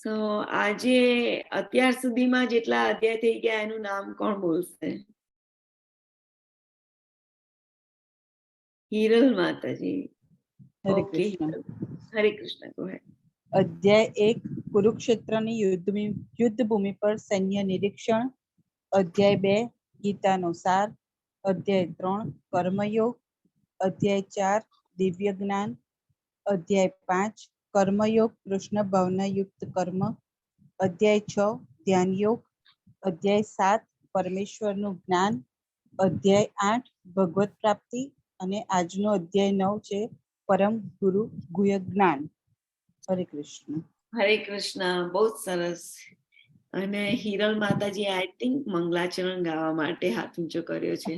સો આજે અત્યાર સુધીમાં જેટલા અધ્યાય થઈ ગયા એનું નામ કોણ બોલશે? હિરલ માતાજી. હરે ઓકે, કૃષ્ણ. હરે કૃષ્ણ. ગો હેડ. અધ્યાય 1 કુરુક્ષેત્રની યુદ્ધ ભૂમિ પર સૈન્ય નિરીક્ષણ. અધ્યાય 2 ગીતાનો સાર. અધ્યાય 3 કર્મયોગ. અધ્યાય 4 દિવ્ય જ્ઞાન. અધ્યાય 5 કર્મયોગ કૃષ્ણ ભાવનાયુક્ત કર્મ. અધ્યાય 6 ધ્યાન યોગ. અધ્યાય 7 પરમેશ્વરનું જ્ઞાન. અધ્યાય 8 ભગવત પ્રાપ્તિ. અને આજનો અધ્યાય 9 છે પરમ ગુરુ ગુહ્ય જ્ઞાન. હરે કૃષ્ણ. હરે કૃષ્ણ. બહુ જ સરસ. અને હિરલ માતાજી આઈ થિંક મંગલાચરણ ગાવા માટે હાથ ઊંચો કર્યો છે.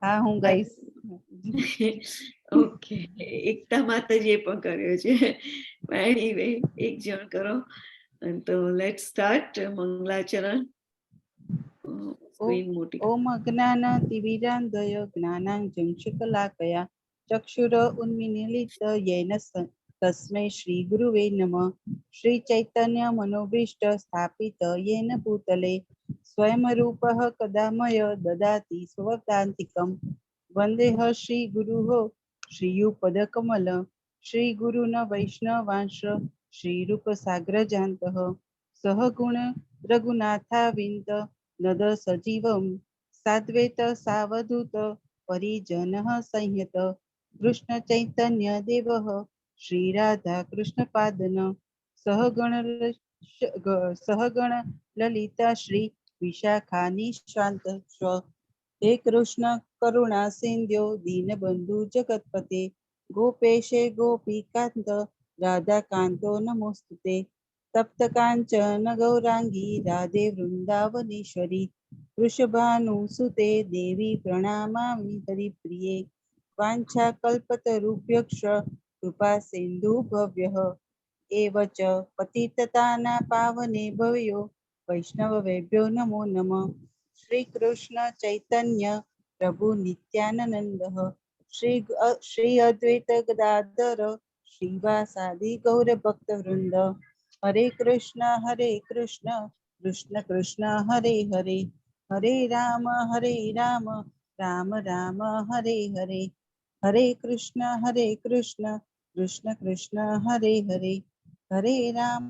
હા, હું ગાઈશ. ઓકે, એકતા માતાજીએ પણ કર્યો છે. એનીવે, એક જણ કરો. તો લેટ સ્ટાર્ટ મંગલાચરણ. સ્ક્રીન મોટી. ઓમ અજ્ઞાન તિમિરાંધય જ્ઞાનાંજન શકલાકયા ચક્ષુર ઉન્મીલિત યેન તસ્મૈ શ્રી ગુરુવે નમઃ. શ્રી ચૈતન્ય મનોભીષ્ટ સ્થાપિત યેન ભૂતલે સ્વયં રૂપઃ કદામય દદાતિ સ્વદાંતિકમ. વંદેહ શ્રી ગુરુઃ શ્રીયુપદકમલ. શ્રી ગુરુન વૈષ્ણવાંશ શ્રી રૂપ સાગ્ર જાંતઃ. સહગુણ રઘુનાથાવિંદ નદ સજીવમ સાદ્વૈત સાવધૂત પરિજન સંયત. કૃષ્ણ ચૈતન્ય દેવ શ્રી રાધા કૃષ્ણ પાદન સહગણ લલિતા શ્રી વિશાખાની શાંત. હે કૃષ્ણ કરુણા સિંધ્યો દીનબંધુ જગતપતે ગોપેશે ગોપીકાંત રાધાકાંતો નમોસ્તુતે. તપ્ત કાંચન ગૌરાંગી રાધે વૃંદાવનેશ્વરી વૃષભાનુસુતે દેવી પ્રણામામિ હરિપ્રિયે. વાંછા કલ્પતરુભ્યક્ષ કૃપા સિંધુ ભવ્યઃ એવચ પતિતતાના પાવને ભવ્યો વૈષ્ણવેભ્યો નમો નમઃ. શ્રી કૃષ્ણ ચૈતન્ય પ્રભુ નિત્યાનંદ શ્રી અદ્વૈત ગદાધર શ્રીવાસાદિ ગૌર ભક્ત વૃંદ. હરે કૃષ્ણ કૃષ્ણ કૃષ્ણ હરે હરે. હરે રામ રામ રામ હરે હરે. હરે કૃષ્ણ કૃષ્ણ કૃષ્ણ હરે હરે. હરે રામ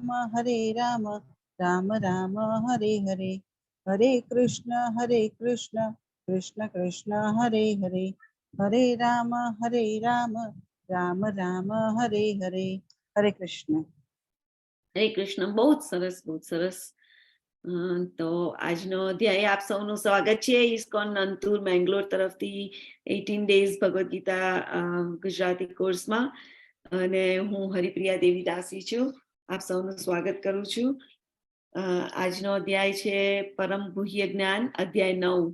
રામ રામ હરે હરે. હરે કૃષ્ણ કૃષ્ણ કૃષ્ણ હરે હરે. હરે રામ રામ રામ હરે હરે. હરે કૃષ્ણ. હરે કૃષ્ણ. બહુ જ સરસ, બહુ જ સરસ. તો આજનો અધ્યાય આપ સૌનું સ્વાગત છે ઇસ્કોન નંતુર મેંગ્લોર તરફથી 18 ડેઝ ભગવદ ગીતા ગુજરાતી કોર્સમાં. અને હું હરિપ્રિયા દેવી દાસી છું. આપ સૌનું સ્વાગત કરું છું. આજનો અધ્યાય છે પરમ ગુહ્ય જ્ઞાન, અધ્યાય 9.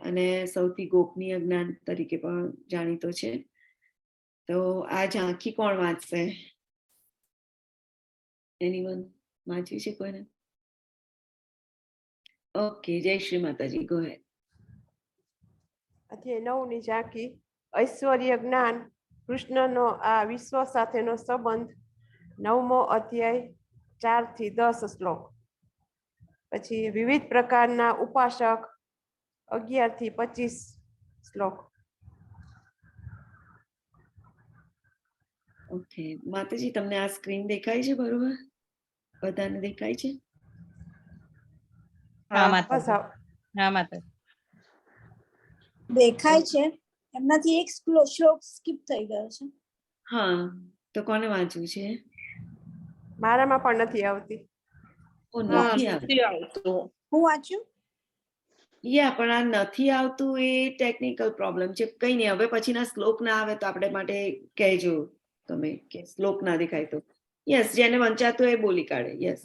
અને સૌથી ગોપનીય જ્ઞાન તરીકે પણ જાણીતો છે. તો આ ઝાંખી કોણ વાંચશે? એનીવન વાંચ્યું છે કોઈને? ઓકે, જય શ્રી માતાજી. ગો હેડ. અધ્યાય 9 ની ઝાંખી. ઐશ્વર્ય જ્ઞાન. કૃષ્ણનો આ વિશ્વ સાથેનો સંબંધ. 9મો અધ્યાય 4 થી 10 શ્લોક. પછી વિવિધ પ્રકારના ઉપાસક 11 થી 25 શ્લોક. ઓકે માતાજી, તમને આ સ્ક્રીન દેખાય છે બરોબર? બધાને દેખાય છે? હા માતા. દેખાય છે. એમનાથી એક શ્લોક સ્કીપ થઈ ગયો છે. હા, તો કોને વાંચવું છે? મારામાં પણ નથી આવતી. નથી આવતું. હું વાંચ્યું? યા, પણ આ નથી આવતું એ ટેકનિકલ પ્રોબ્લેમ છે. કઈ નહીં, હવે પછીના શ્લોક ના આવે તો આપણે માટે કહેજો તમે કે શ્લોક ના દેખાય તો. યસ, જેને વંચાતો એ બોલી કાઢે. યસ.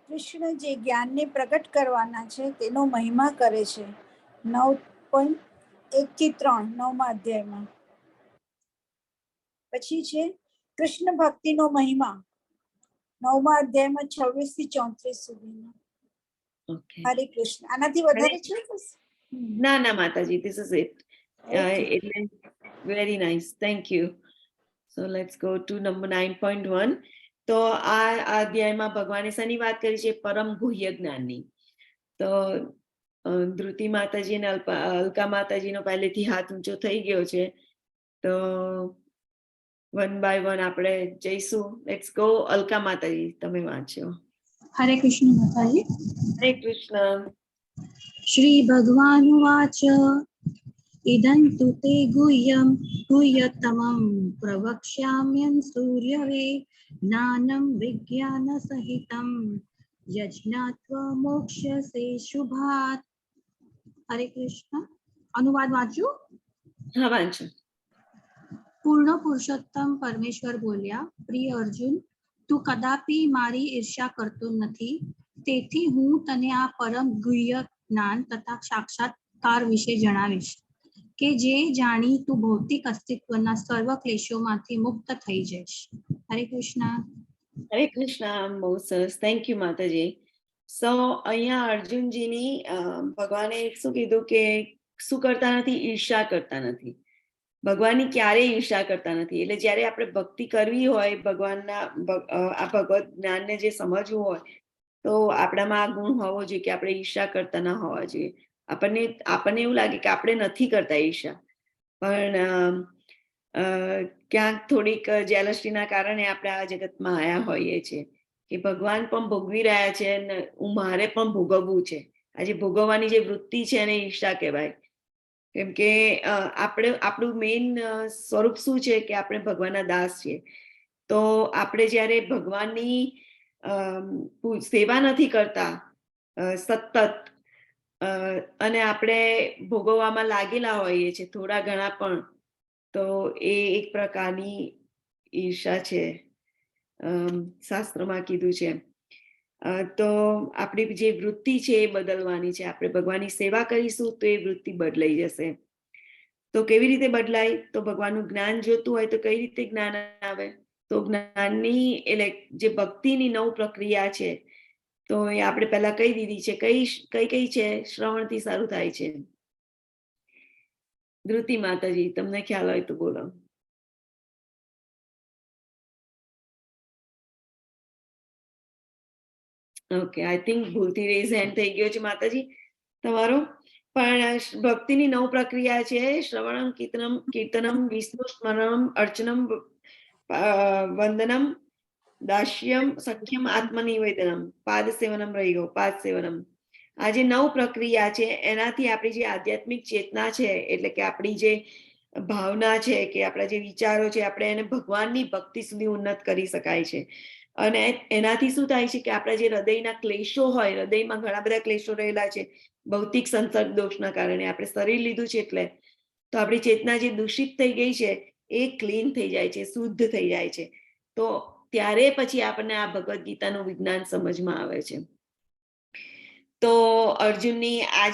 કૃષ્ણ જે જ્ઞાનને પ્રગટ કરવાના છે તેનો મહિમા કરે છે. 9.1 થી 3 9મા અધ્યાયમાં. પછી છે કૃષ્ણ ભક્તિનો મહિમા 9મા અધ્યાયમાં 26 થી 34 સુધીનો. હરે કૃષ્ણ. આનાથી વધારે છે? ના માતાજી, this is it. Very nice, thank you. So let's go to number 9.1. તો આ અધ્યાયમાં ભગવાને શેની વાત કરી છે? પરમ ગુહ્ય જ્ઞાનની. તો ધ્રુતિ માતાજી અને અલકા માતાજીનો પહેલેથી હાથ ઊંચો થઈ ગયો છે, તો વન બાય વન આપણે જઈશું. Let's go. અલકા માતાજી, તમે વાંચો. हरे कृष्ण माताजी. હરે કૃષ્ણ. श्री भगवानुवाच इदं तु ते गुह्यतमं प्रवक्ष्याम्यं सूर्यवे ज्ञानं विज्ञानसहितं यज्ञात्वा मोक्ष्यसे शुभात्. हरे कृष्ण. अनुवाद वाचू. હા, વાંચો. પૂર્ણ પુરુષોત્તમ પરમેશ્વર બોલ્યા, પ્રિય અર્જુન, તું કદાપી મારી ઈર્ષ્યા કરતો નથી, તેથી હું તને આ પરમ ગુહ્ય જ્ઞાન તથા સાક્ષાત્કાર વિશે જણાવીશ કે જે જાણી તું ભૌતિક અસ્તિત્વના સર્વ ક્લેશોમાંથી મુક્ત થઈ જઈશ. હરે કૃષ્ણ. હરે કૃષ્ણ. બહુ સરસ. થેન્ક યુ માતાજી. સો અહીંયા અર્જુનજીની ભગવાને શું કીધું કે શું કરતા નથી? ઈર્ષા કરતા નથી. ભગવાનની ક્યારેય ઈર્ષા કરતા નથી. એટલે જ્યારે આપણે ભક્તિ કરવી હોય, ભગવાનના આ ભગવત જ્ઞાનને જે સમજવું હોય, તો આપણામાં આ ગુણ હોવો જોઈએ કે આપણે ઈર્ષા કરતા ના હોવા જોઈએ. આપણને એવું લાગે કે આપણે નથી કરતા ઈર્ષા, પણ ક્યાંક થોડીક જેલસીના કારણે આપણે આ જગતમાં આયા હોઈએ છીએ કે ભગવાન પણ ભોગવી રહ્યા છે અને મારે પણ ભોગવવું છે. આજે ભોગવવાની જે વૃત્તિ છે એને ઈર્ષા કહેવાય. કેમ કે આપણું મેઇન સ્વરૂપ શું છે કે આપણે ભગવાનના દાસ છીએ. તો આપણે જ્યારે ભગવાનની સેવા નથી કરતા સતત, અને આપણે ભોગવવામાં લાગેલા હોઈએ છીએ થોડા ઘણા પણ, તો એ એક પ્રકારની ઈર્ષા છે. શાસ્ત્રમાં કીધું છે. તો આપણી જે વૃત્તિ છે એ બદલવાની છે. આપણે ભગવાનની સેવા કરીશું તો એ વૃત્તિ બદલાઈ જશે. તો કેવી રીતે બદલાય? તો ભગવાનનું જ્ઞાન જોતું હોય તો કઈ રીતે જ્ઞાન આવે? તો જ્ઞાનની એટલે જે ભક્તિની 9 પ્રક્રિયા છે, તો એ આપણે પહેલા કહી દીધી છે. કઈ છે? શ્રવણથી શરૂ થાય છે. ધ્રુતિ માતાજી, તમને ખ્યાલ હોય તો બોલો. ઓકે, આઈ થિંક ભૂલથી રેઝ હેન્ડ થઈ ગયો છે માતાજી તમારો. પણ ભક્તિની 9 પ્રક્રિયા છે. શ્રવણમ, કીર્તનમ, વિષ્ણુ સ્મરણમ, અર્ચનમ, વંદનમ, દાસ્યમ, સખ્યમ, આત્મનિવેદનમ, પાદ સેવનમ રહી ગયો, પાદ સેવનમ. આ જે 9 પ્રક્રિયા છે એનાથી આપણી જે આધ્યાત્મિક ચેતના છે, એટલે કે આપણી જે ભાવના છે કે આપણા જે વિચારો છે, આપણે એને ભગવાનની ભક્તિ સુધી ઉન્નત કરી શકાય છે. અને એનાથી શું થાય છે કે આપણા જે હૃદયના ક્લેશો હોય, હૃદયમાં ઘણા બધા ક્લેશો રહેલા છે ભૌતિક સંસર્ગ દોષના કારણે, આપણે શરીર લીધું છે એટલે, તો આપણી ચેતના જે દૂષિત થઈ ગઈ છે એ ક્લીન થઈ જાય છે, શુદ્ધ થઈ જાય છે. તો ત્યારે પછી આપણને આ ભગવદ ગીતાનું વિજ્ઞાન સમજમાં આવે છે. તો અર્જુનની આ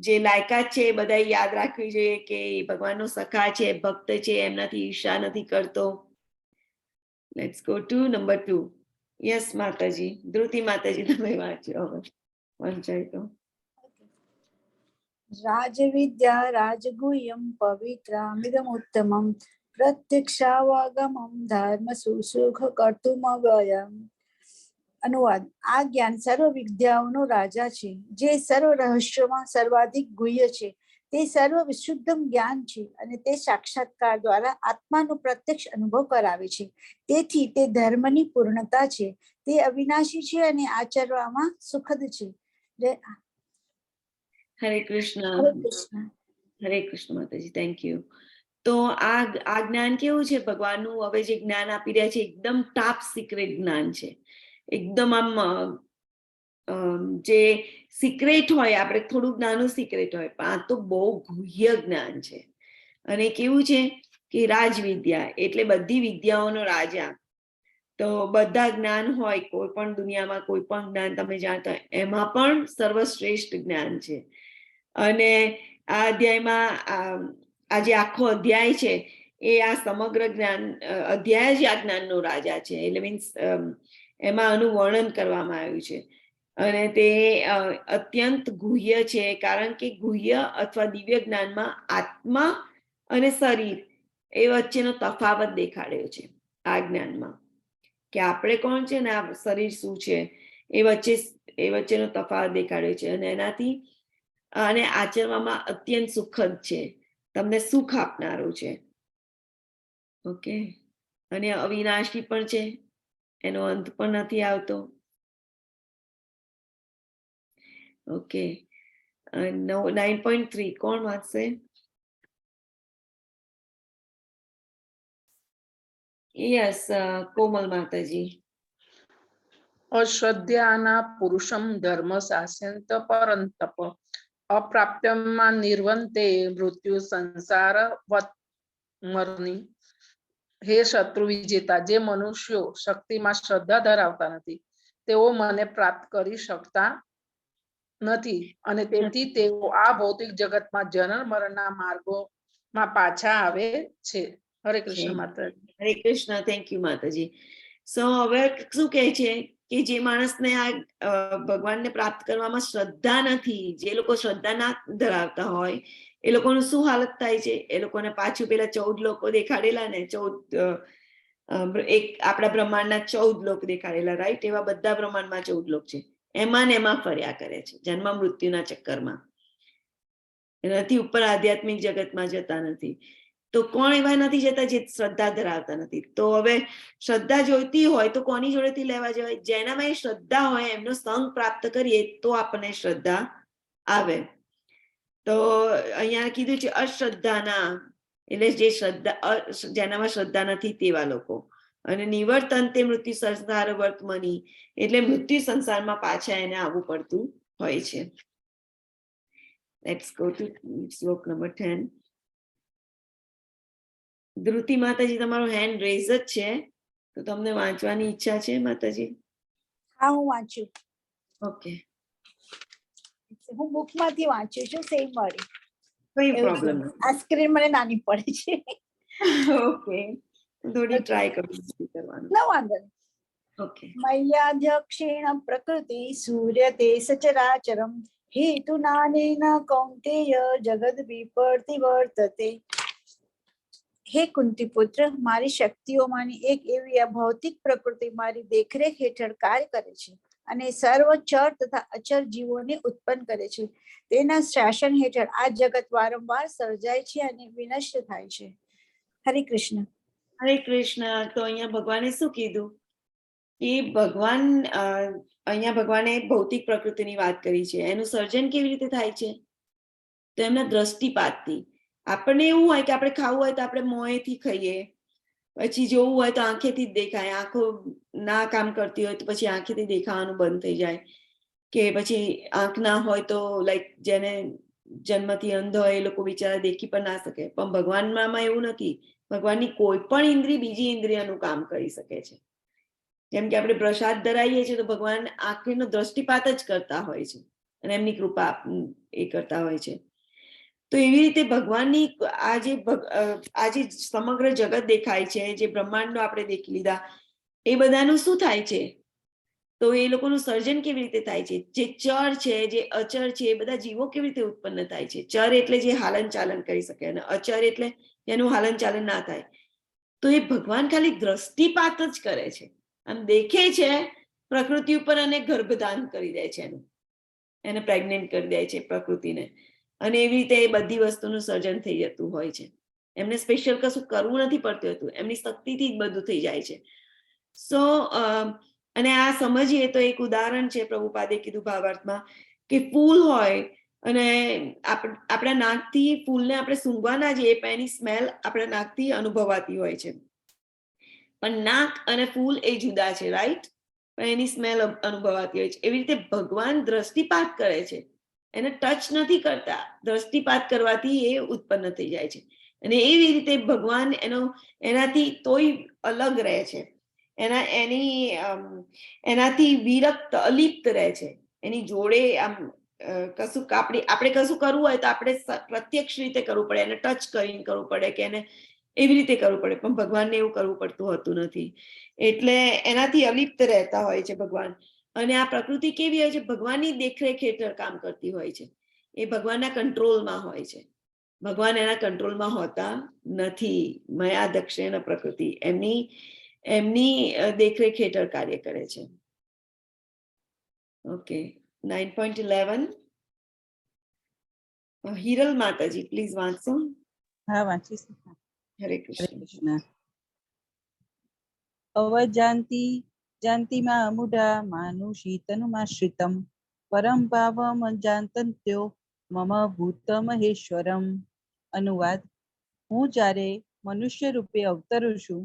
જે લાયકાત છે એ બધા યાદ રાખવી જોઈએ કે ભગવાનનો સખા છે, ભક્ત છે, એમનાથી ઈર્ષા નથી કરતો. Let's go to number 2. Yes માતાજી. ધ્રુતિ માતાજી, તમે વાંચો હવે. વંચાય તો. રાજવિદ્યા રાજગુહ્યમ પવિત્રામિદમુત્તમમ પ્રત્યક્ષાવગમમ ધર્મ સુસુખ કર્તુમવ્યયમ. અનુવાદ. આ જ્ઞાન સર્વ વિદ્યાઓનો રાજા છે, જે સર્વ રહસ્યોમાં સર્વાધિક ગુહ્ય છે. તે સર્વ વિશુદ્ધમ જ્ઞાન છે અને તે સાક્ષાત્કાર દ્વારા આત્માનો પ્રત્યક્ષ અનુભવ કરાવે છે. તેથી તે ધર્મની પૂર્ણતા છે. તે અવિનાશી છે અને આચરવામાં સુખદ છે. હરે કૃષ્ણ. હરે કૃષ્ણ. હરે કૃષ્ણ માતાજી, થેન્ક યુ. તો આ જ્ઞાન કેવું છે ભગવાનનું? હવે જે જ્ઞાન આપી રહ્યા છે એકદમ ટોપ સિક્રેટ જ્ઞાન છે. એકદમ આમ જે સિક્રેટ હોય, આપણે થોડુંક નાનું સિક્રેટ હોય, પણ આ તો બહુ ગુહ્ય જ્ઞાન છે. અને કેવું છે કે રાજવિદ્યા એટલે બધી વિદ્યાઓનો રાજા. તો બધા જ્ઞાન હોય, કોઈ પણ દુનિયામાં કોઈ પણ જ્ઞાન તમે જાણતા હોય, એમાં પણ સર્વશ્રેષ્ઠ જ્ઞાન છે. અને આ અધ્યાયમાં આ જે આખો અધ્યાય છે એ આ સમગ્ર જ્ઞાન અધ્યાય જ આ જ્ઞાનનો રાજા છે. એટલે મીન્સ એમાં આનું વર્ણન કરવામાં આવ્યું છે. અને તે અત્યંત ગુહ્ય છે, કારણ કે ગુહ્ય અથવા દિવ્ય જ્ઞાનમાં આત્મા અને શરીર એ વચ્ચેનો તફાવત દેખાડ્યો છે આ જ્ઞાનમાં. કે આપણે કોણ છે ને આ શરીર શું છે એ વચ્ચેનો તફાવત દેખાડ્યો છે. અને એનાથી અને આચરવામાં અત્યંત સુખદ છે, તમને સુખ આપનારું છે. ઓકે, અને અવિનાશી પણ છે, એનો અંત પણ નથી આવતો. ઓકે, 9.3 કોણ વાંચશે? યસ, કોમલ માતાજી. અશ્રદ્ધાના પુરુષમ ધર્મ શાસ્યંત પરંતપ અપ્રાપ્યમાં નિર્વંતે મૃત્યુ સંસાર મરની. હે શત્રુ વિજેતા, જે મનુષ્યો શક્તિમાં શ્રદ્ધા ધરાવતા નથી તેઓ મને પ્રાપ્ત કરી શકતા નથી, અને તેથી તેઓ આ ભૌતિક જગતમાં જનન મરણના માર્ગોમાં પાછા આવે છે. હરે કૃષ્ણ માતાજી. હરે કૃષ્ણ. થેન્ક યુ માતાજી. સો હવે શું કહે છે કે જે માણસને આ ભગવાનને પ્રાપ્ત કરવામાં શ્રદ્ધા નથી, જે લોકો શ્રદ્ધા ના ધરાવતા હોય એ લોકોનું શું હાલત થાય છે? એ લોકોને પાછું પેલા 14 લોકો દેખાડેલા ને, 14 એક આપણા બ્રહ્માંડના 14 લોક દેખાડેલા, રાઈટ? એવા બધા બ્રહ્માંડમાં 14 લોક છે, એમાં ને એમાં ફર્યા કરે છે જન્મ મૃત્યુના ચક્કરમાં. એનાથી ઉપર આધ્યાત્મિક જગતમાં જતા નથી. તો કોણ એવા નથી જતા? જે શ્રદ્ધા ધરાવતા નથી. તો હવે શ્રદ્ધા જોઈતી હોય તો કોની જોડેથી લેવા જવાય? જેનામાં એ શ્રદ્ધા હોય એમનો સંગ પ્રાપ્ત કરીએ તો આપણને શ્રદ્ધા આવે. તો અહીંયા કીધું છે અશ્રદ્ધાના, એટલે જે શ્રદ્ધા, જેનામાં શ્રદ્ધા નથી તેવા લોકો. અને નિવર્તન તે મૃત્યુ સંસાર વર્તમની, એટલે મૃત્યુ સંસારમાં પાછા એને આવવું પડતું હોય છે. Let's go to શ્લોક નંબર 10. ધ્રુતિ માતાજી, તમારો હેન્ડ રેઝ જ છે, તો તમને વાંચવાની ઈચ્છા છે માતાજી? હા, હું વાંચું. ઓકે, હું બુક માંથી વાંચું છું, સેમ મળી. કઈ પ્રોબ્લેમ આ સ્ક્રીન મને નાની પડે છે. ઓકે, થોડી ટ્રાય કરું કરવાનું. ના વાંધો નહીં. ઓકે. મય્યાધ્યક્ષેણ પ્રકૃતિ સૂર્ય તે સચરાચરમ હેતુ નાનેન કૌંતેય જગદ વિપર્તિવર્તતે. હે કુંતી પુત્ર, મારી શક્તિઓમાંની એક એવી આ ભૌતિક પ્રકૃતિ મારી દેખરેખ હેઠળ કાર્ય કરે છે અને સર્વ ચર તથા અચર જીવોને ઉત્પન્ન કરે છે. તેના શાસન હેઠળ આ જગત વારંવાર સર્જાય છે અને વિનષ્ટ થાય છે. હરે કૃષ્ણ. હરે કૃષ્ણ. તો અહીંયા ભગવાને શું કીધું? એ ભગવાન અહીંયા ભગવાને ભૌતિક પ્રકૃતિની વાત કરી છે. એનું સર્જન કેવી રીતે થાય છે? તો એમના દ્રષ્ટિપાતથી. આપણને એવું હોય કે આપણે ખાવું હોય તો આપણે મોંએથી ખાઈએ, પછી જોવું હોય તો આંખેથી જ દેખાય, આંખો ના કામ કરતી હોય તો પછી આંખેથી દેખાવાનું બંધ થઈ જાય, કે પછી આંખ ના હોય તો લાઈક જેને જન્મથી અંધ હોય એ લોકો બિચારા દેખી પણ ના શકે. પણ ભગવાનમાં એવું નથી. ભગવાનની કોઈ પણ ઇન્દ્રિય બીજી ઇન્દ્રિયનું કામ કરી શકે છે. જેમ કે આપણે પ્રસાદ ધરાવીએ છીએ તો ભગવાન આંખનો દ્રષ્ટિપાત જ કરતા હોય છે અને એમની કૃપા એ કરતા હોય છે. તો એવી રીતે ભગવાનની આ જે સમગ્ર જગત દેખાય છે, જે બ્રહ્માંડનો આપણે દેખી લીધા, એ બધાનું શું થાય છે? તો એ લોકોનું સર્જન કેવી રીતે થાય છે? જે ચર છે, જે અચર છે, એ બધા જીવો કેવી રીતે ઉત્પન્ન થાય છે? ચર એટલે જે હાલન ચાલન કરી શકે, અને અચર એટલે જેનું હાલન ચાલન ના થાય. તો એ ભગવાન ખાલી દ્રષ્ટિપાત જ કરે છે, આમ દેખે છે પ્રકૃતિ ઉપર અને ગર્ભધાન કરી દે છે, એને પ્રેગ્નેન્ટ કરી દે છે પ્રકૃતિને, અને એવી રીતે એ બધી વસ્તુનું સર્જન થઈ જતું હોય છે. એમને સ્પેશિયલ કશું કરવું નથી પડતું હતું, એમની શક્તિથી જ બધું થઈ જાય છે. સો અને આ સમજીએ તો એક ઉદાહરણ છે પ્રભુપાદે કીધું ભાવાર્થમાં, કે ફૂલ હોય અને આપણા નાકથી ફૂલને આપણે સૂંઘવા ના જઈએ પણ એની સ્મેલ આપણા નાકથી અનુભવાતી હોય છે. પણ નાક અને ફૂલ એ જુદા છે, રાઈટ? પણ એની સ્મેલ અનુભવાતી હોય છે. એવી રીતે ભગવાન દ્રષ્ટિપાત કરે છે, એને ટચ નથી કરતા, દ્રષ્ટિપાત કરવાથી એ ઉત્પન્ન થઈ જાય છે. અને એવી રીતે ભગવાન એનાથી તોય અલગ રહે છે, એનાથી વિરક્ત અલિપ્ત રહે છે. એની જોડે આમ કશું આપણે કશું કરવું હોય તો આપણે પ્રત્યક્ષ રીતે કરવું પડે, એને ટચ કરીને કરવું પડે, કે એને એવી રીતે કરવું પડે. પણ ભગવાનને એવું કરવું પડતું હોતું નથી, એટલે એનાથી અલિપ્ત રહેતા હોય છે ભગવાન. અને આ પ્રકૃતિ કેવી હોય છે? ભગવાનની દેખરેખ હેઠળ કામ કરતી હોય છે, એ ભગવાનના કંટ્રોલમાં હોય છે. ભગવાન એના કંટ્રોલમાં હોતા નથી. મયા દક્ષિણ પ્રકૃતિ, એમની એમની દેખરેખ હેઠળ કાર્ય કરે છે. ઓકે, 9.11 હિરલ માતાજી પ્લીઝ વાંચો. હા, વાંચીશ. હરે હરે કૃષ્ણ. કૃષ્ણ. અવજાંતિ જાંતિમાં અમુઢા માનુષી તનુમાશ્રિતમ પરમ ભાવમ જાંતન્ત્યો મમ ભૂત મહેશ્વરમ. અનુવાદ: હું જ્યારે મનુષ્ય રૂપે અવતરું છું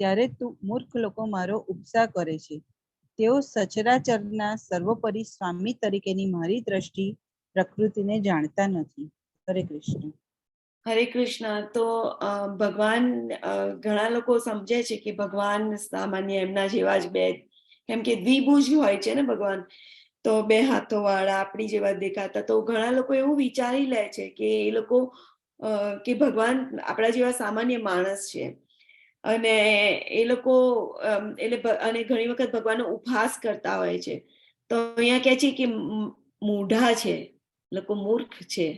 ત્યારે તું મૂર્ખ લોકો મારો ઉપસા કરે છે. તેઓ સચરાચરના સર્વોપરી સ્વામી તરીકેની મારી દ્રષ્ટિ પ્રકૃતિને જાણતા નથી. હરે કૃષ્ણ. હરે કૃષ્ણ. તો ભગવાન, ઘણા લોકો સમજે છે કે ભગવાન સામાન્ય એમના જેવા જ બે, કેમ કે દ્વિભુજ હોય છે ને ભગવાન, તો બે હાથો વાળા આપણી જેવા દેખાતા. તો ઘણા લોકો એવું વિચારી લે છે કે એ લોકો કે ભગવાન આપણા જેવા સામાન્ય માણસ છે, અને એ લોકો અને ઘણી વખત ભગવાનનો ઉપહાસ કરતા હોય છે. તો અહીંયા કહે છે કે મૂઢા છે, લોકો મૂર્ખ છે,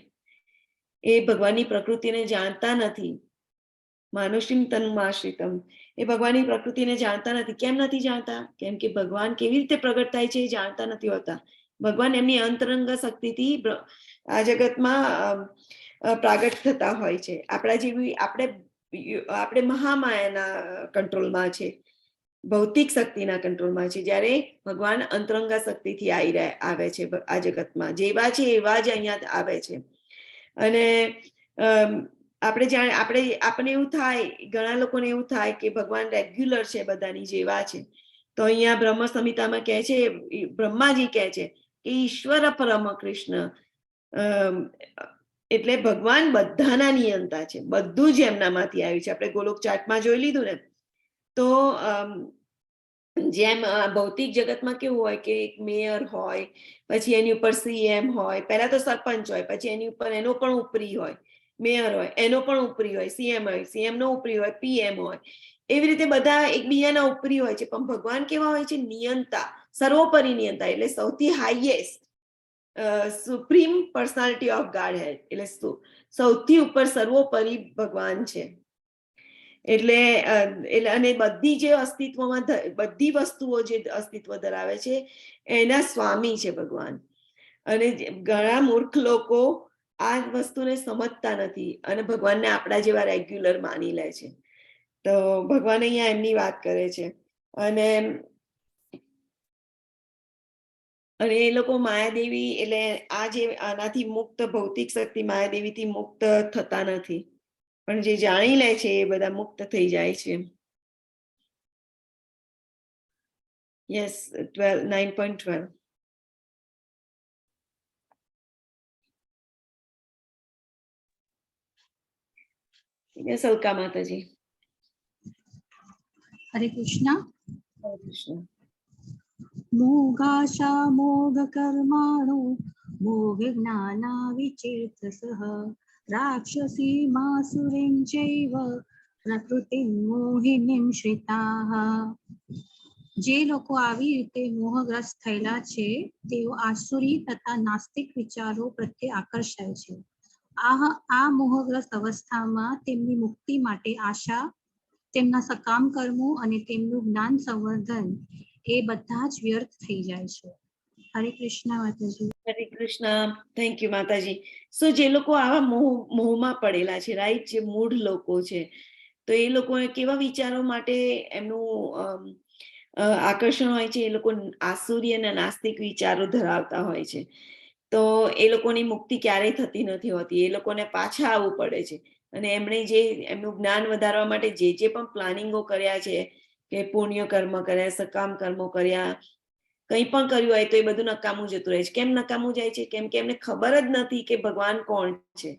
એ ભગવાનની પ્રકૃતિને જાણતા નથી. માનુષીમ તનુમાશ્રિતમ, એ ભગવાનની પ્રકૃતિને જાણતા નથી. કેમ નથી જાણતા? કેમ કે ભગવાન કેવી રીતે પ્રગટ થાય છે એ જાણતા નથી હોતા. ભગવાન એમની અંતરંગ શક્તિથી આ જગતમાં પ્રાગટ થતા હોય છે. આપણા જેવી આપણે મહામાયાના કંટ્રોલમાં છે, ભૌતિક શક્તિના કંટ્રોલમાં છે, જ્યારે ભગવાન અંતરંગા શક્તિથી આવે છે આ જગતમાં. જેવા છે એવા જ અહીંયા આવે છે. અને આપણે એવું થાય, ઘણા લોકોને એવું થાય કે ભગવાન રેગ્યુલર છે, બધાની જેવા છે. તો અહીંયા બ્રહ્મ સંહિતામાં કહે છે, બ્રહ્માજી કહે છે કે ઈશ્વર પરમ કૃષ્ણ, એટલે ભગવાન બધાના નિયંતા છે, બધું જ એમનામાંથી આવ્યું છે. આપણે ગોલોક ચાર્ટમાં જોઈ લીધું ને. તો જેમ ભૌતિક જગતમાં કેવું હોય કે એક મેયર હોય, પછી એની ઉપર CM હોય, પહેલા તો સરપંચ હોય, પછી એની ઉપર એનો પણ ઉપરી હોય, મેયર હોય, એનો પણ ઉપરી હોય, CM હોય, CM નો ઉપરી હોય, PM હોય. એવી રીતે બધા એકબીજાના ઉપરી હોય છે. પણ ભગવાન કેવા હોય છે? નિયંતા, સર્વોપરી નિયંતા, એટલે સૌથી હાઈએસ્ટ સુપ્રીમ પર્સનાલિટી ઓફ ગાડ હેડ, એટલે સૌથી ઉપર સર્વોપરી ભગવાન છે. એટલે અને બધી જે અસ્તિત્વમાં બધી વસ્તુઓ જે અસ્તિત્વ ધરાવે છે એના સ્વામી છે ભગવાન. અને ઘણા મૂર્ખ લોકો આ વસ્તુને સમજતા નથી અને ભગવાનને આપણા જેવા રેગ્યુલર માની લે છે. તો ભગવાન અહીંયા એમની વાત કરે છે. અને એ લોકો માયાદેવી, એટલે આ જે આનાથી મુક્ત, ભૌતિક શક્તિ માયાદેવીથી મુક્ત થતા નથી, પણ જે જાણી લે છે એ બધા મુક્ત થઈ જાય છે. યસ, 9.12. યસ, અલકા માતાજી. હરે કૃષ્ણ. હરે કૃષ્ણ. મોગાશા મોઘ કર્માણુ મોઘ જ્ઞાના વિચેતસઃ રાક્ષસી માસુરીં ચૈવ પ્રકૃતિં મોહિનીં શ્રિતાઃ. જે લોકો આવી રીતે મોહગ્રસ્ત થયેલા છે તેઓ આસુરી તથા નાસ્તિક વિચારો પ્રત્યે આકર્ષાય છે. આ મોહગ્રસ્ત અવસ્થામાં તેમની મુક્તિ માટે આશા, તેમના સકામ કર્મો અને તેમનું જ્ઞાન સંવર્ધન એ બધા જ વ્યર્થ થઈ જાય છે. હરે કૃષ્ણ માતાજી. હરે કૃષ્ણ. થેન્ક યુ માતાજી. સો જે લોકો આવા મોહમાં પડેલા છે, રાઈટ, જે મૂઢ લોકો છે, તો એ લોકો કેવા વિચારો માટે એમનું આકર્ષણ હોય છે? એ લોકો આસુરી અને નાસ્તિક વિચારો ધરાવતા હોય છે. તો એ લોકોની મુક્તિ ક્યારેય થતી નથી હોતી. એ લોકોને પાછા આવવું પડે છે. અને એમણે એમનું જ્ઞાન વધારવા માટે જે પણ પ્લાનિંગો કર્યા છે, કે પુણ્ય કર્મ કર્યા, સકામ કર્મો કર્યા, કંઈ પણ કર્યું હોય તો એ બધું નકામું જતું રહે છે. કેમ નકામું જાય છે? કેમ કે એમને ખબર જ નથી કે ભગવાન કોણ છે.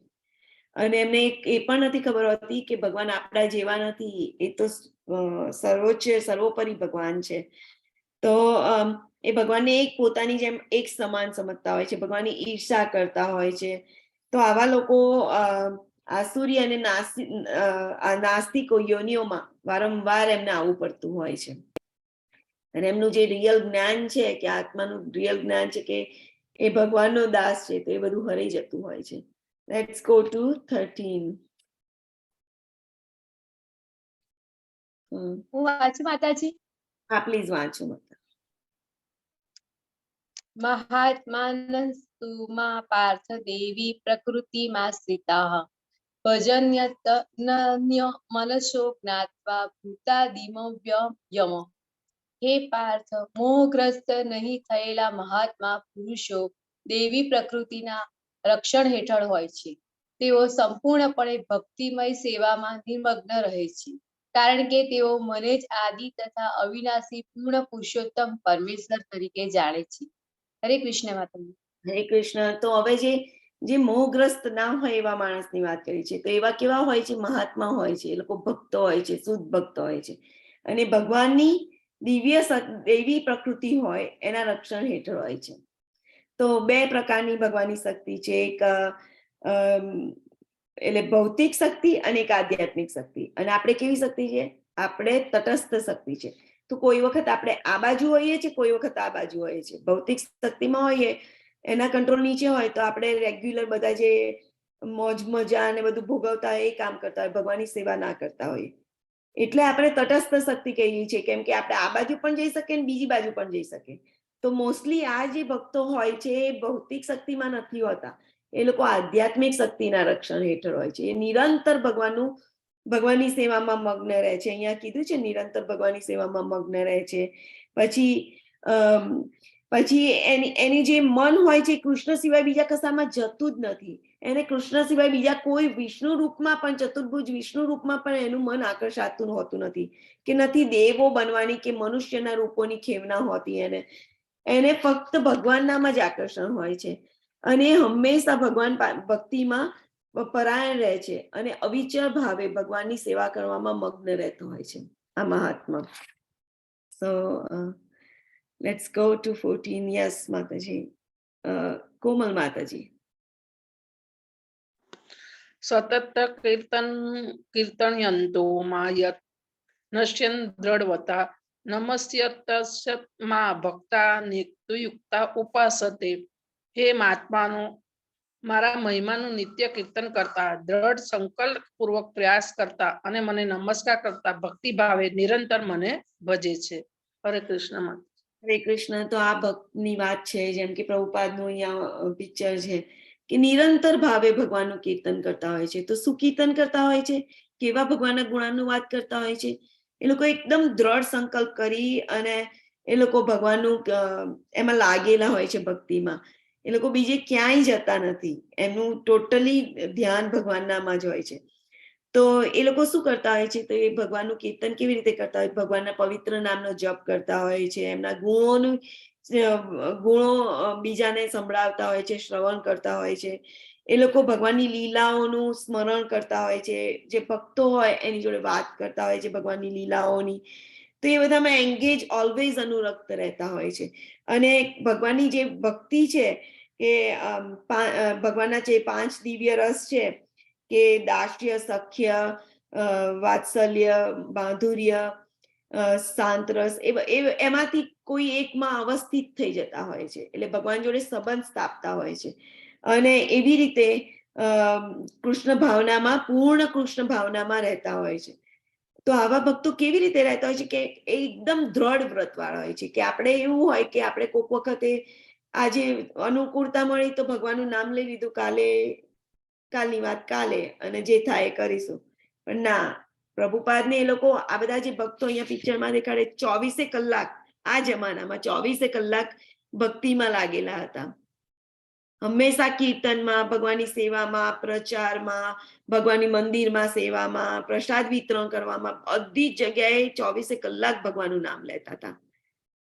અને એમને એ પણ નથી ખબર હોતી કે ભગવાન આપણા જેવા નથી, એ તો સર્વોચ્ચ સર્વોપરી ભગવાન છે. તો એ ભગવાનને એક પોતાની જેમ એક સમાન સમજતા હોય છે, ભગવાનની ઈર્ષા કરતા હોય છે. તો આવા લોકો આસુરી અને નાસ્તિકો યોનિઓમાં વારંવાર એમને આવવું પડતું હોય છે. અને એમનું જે રિયલ જ્ઞાન છે, કે આત્માનું રિયલ જ્ઞાન છે કે એ ભગવાનનો દાસ છે, તો એ બધું હરી જતું હોય છે. Let's go to 13. હું વાંચું માતાજી. હા પ્લીઝ વાંચો માતા. મહાત્માનસ્તુ મા પાર્થ દેવી પ્રકૃતિમાં સ્થિતાઃ ભજન્યતનન્ય મનસો જ્ઞાત્વા ભૂતાદિમવ્યયમ. હે પાર્થ, મોહગ્રસ્ત નહીં થયેલા મહાત્મા પુરુષો દેવી પ્રકૃતિના રક્ષણ હેઠળ હોય છે. તેઓ સંપૂર્ણપણે ભક્તિમય સેવામાં નિમગ્ન રહે છે, કારણ કે તેઓ મને જ આદિ તથા અવિનાશી પૂર્ણ પુરુષોત્તમ પરમેશ્વર તરીકે જાણે છે. હરે કૃષ્ણ માતા. હરે કૃષ્ણ. તો હવે જે મોહગ્રસ્ત ના હોય એવા માણસની વાત કરી છે. તો એવા કેવા હોય છે? મહાત્મા હોય છે, એ લોકો ભક્તો હોય છે, શુદ્ધ ભક્તો હોય છે, અને ભગવાનની દેવી પ્રકૃતિ હોય એના રક્ષણ હેઠળ હોય છે. તો બે પ્રકારની ભગવાનની શક્તિ છે. એક એટલે ભૌતિક શક્તિ અને એક આધ્યાત્મિક શક્તિ. અને આપણે કેવી શક્તિ છે? આપણે તટસ્થ શક્તિ છે. તો કોઈ વખત આપણે આ બાજુ હોઈએ છીએ, કોઈ વખત આ બાજુ હોઈએ છીએ. ભૌતિક શક્તિમાં હોઈએ, એના કંટ્રોલ નીચે હોય તો આપણે રેગ્યુલર બધા જે મોજ મજા અને બધું ભોગવતા હોય એ કામ કરતા હોય, ભગવાનની સેવા ના કરતા હોય. એટલે આપણે તટસ્થ શક્તિ કહીએ છીએ, કેમ કે આપણે આ બાજુ પણ જઈ શકીએ અને બીજી બાજુ પણ જઈ શકીએ. તો મોસ્ટલી આ જે ભક્તો હોય છે એ ભૌતિક શક્તિમાં નથી હોતા, એ લોકો આધ્યાત્મિક શક્તિના રક્ષણ હેઠળ હોય છે. એ નિરંતર ભગવાનની સેવામાં મગ્ન રહે છે. અહીંયા કીધું છે નિરંતર ભગવાનની સેવામાં મગ્ન રહે છે. પછી એની જે મન હોય છે કૃષ્ણ સિવાય બીજા કશામાં જતું જ નથી. એને કૃષ્ણ સિવાય બીજા કોઈ વિષ્ણુ રૂપમાં પણ, ચતુર્ભુજ વિષ્ણુ રૂપમાં પણ એનું મન આકર્ષાતું હોતું નથી, કે નથી દેવો બનવાની કે મનુષ્યના રૂપોની ખેવના હોતી. એને ફક્ત ભગવાનનામાં જ આકર્ષણ હોય છે, અને હંમેશા ભગવાન ભક્તિમાં પરાયણ રહે છે, અને અવિચળ ભાવે ભગવાનની સેવા કરવામાં મગ્ન રહેતો હોય છે આ મહાત્મા. સો let's go to 14. Yes, Mataji. Komal Mataji. સતત કીર્તનયંતો માયત નશ્યન દ્રઢવતા નમસ્યતસ્ય મા ભક્તા નિયુક્તા ઉપાસતે. હે મહાત્માનો, મારા મહિમાનું નિત્ય કીર્તન કરતા, દ્રઢ સંકલ્પ પૂર્વક પ્રયાસ કરતા અને મને નમસ્કાર કરતા ભક્તિ ભાવે નિરંતર મને ભજે છે. હરે કૃષ્ણ માં. હરે કૃષ્ણ. તો આ ભક્તની વાત છે, જેમ કે પ્રભુપાદનું અહીંયા પિક્ચર છે કે નિરંતર ભાવે ભગવાનનું કીર્તન કરતા હોય છે. તો શું કીર્તન કરતા હોય છે? કેવા ભગવાનના ગુણાનું વાત કરતા હોય છે? એ લોકો એકદમ દ્રઢ સંકલ્પ કરી અને એ લોકો ભગવાનનું એમાં લાગેલા હોય છે, ભક્તિમાં. એ લોકો બીજે ક્યાંય જતા નથી, એમનું ટોટલી ધ્યાન ભગવાનનામાં જ હોય છે. તો એ લોકો શું કરતા હોય છે? તો એ ભગવાનનું કીર્તન કેવી રીતે કરતા હોય? ભગવાનના પવિત્ર નામનો જપ કરતા હોય છે, એમના ગુણો બીજાને સંભળાવતા હોય છે, શ્રવણ કરતા હોય છે. એ લોકો ભગવાનની લીલાઓનું સ્મરણ કરતા હોય છે. જે ભક્તો હોય એની જોડે વાત કરતા હોય છે ભગવાનની લીલાઓની. તો એ બધામાં એંગેજ, ઓલવેઝ અનુરક્ત રહેતા હોય છે. અને ભગવાનની જે ભક્તિ છે કે ભગવાનના જે 5 દિવ્ય રસ છે, કે દાસ્ય, સખ્ય, વાત્સલ્ય, માધુર્ય, શાંત રસ, એમાંથી કોઈ એકમાં અવસ્થિત થઈ જતા હોય છે. એટલે ભગવાન જોડે સંબંધ સ્થાપતા હોય છે, અને એવી રીતે કૃષ્ણ ભાવનામાં, પૂર્ણ કૃષ્ણ ભાવનામાં રહેતા હોય છે. તો આવા ભક્તો કેવી રીતે રહેતા હોય છે? કે એકદમ દ્રઢ વ્રતવાળા હોય છે. કે આપણે એવું હોય કે આપણે કોઈક વખતે આજે અનુકૂળતા મળી તો ભગવાનનું નામ લઈ લીધું, કાલની વાત કાલે, અને જે થાય એ કરીશું. પણ ના, પ્રભુપાદને એ લોકો, આ બધા જે ભક્તો અહીંયા પિક્ચરમાં દેખાડે, 24 કલાક, આ જમાનામાં 24 કલાક ભક્તિમાં લાગેલા હતા. હંમેશા કીર્તનમાં, ભગવાનની સેવામાં, પ્રચારમાં, ભગવાનની મંદિરમાં સેવામાં, પ્રસાદ વિતરણ કરવામાં, બધી જગ્યાએ 24 કલાક ભગવાનનું નામ લેતા હતા.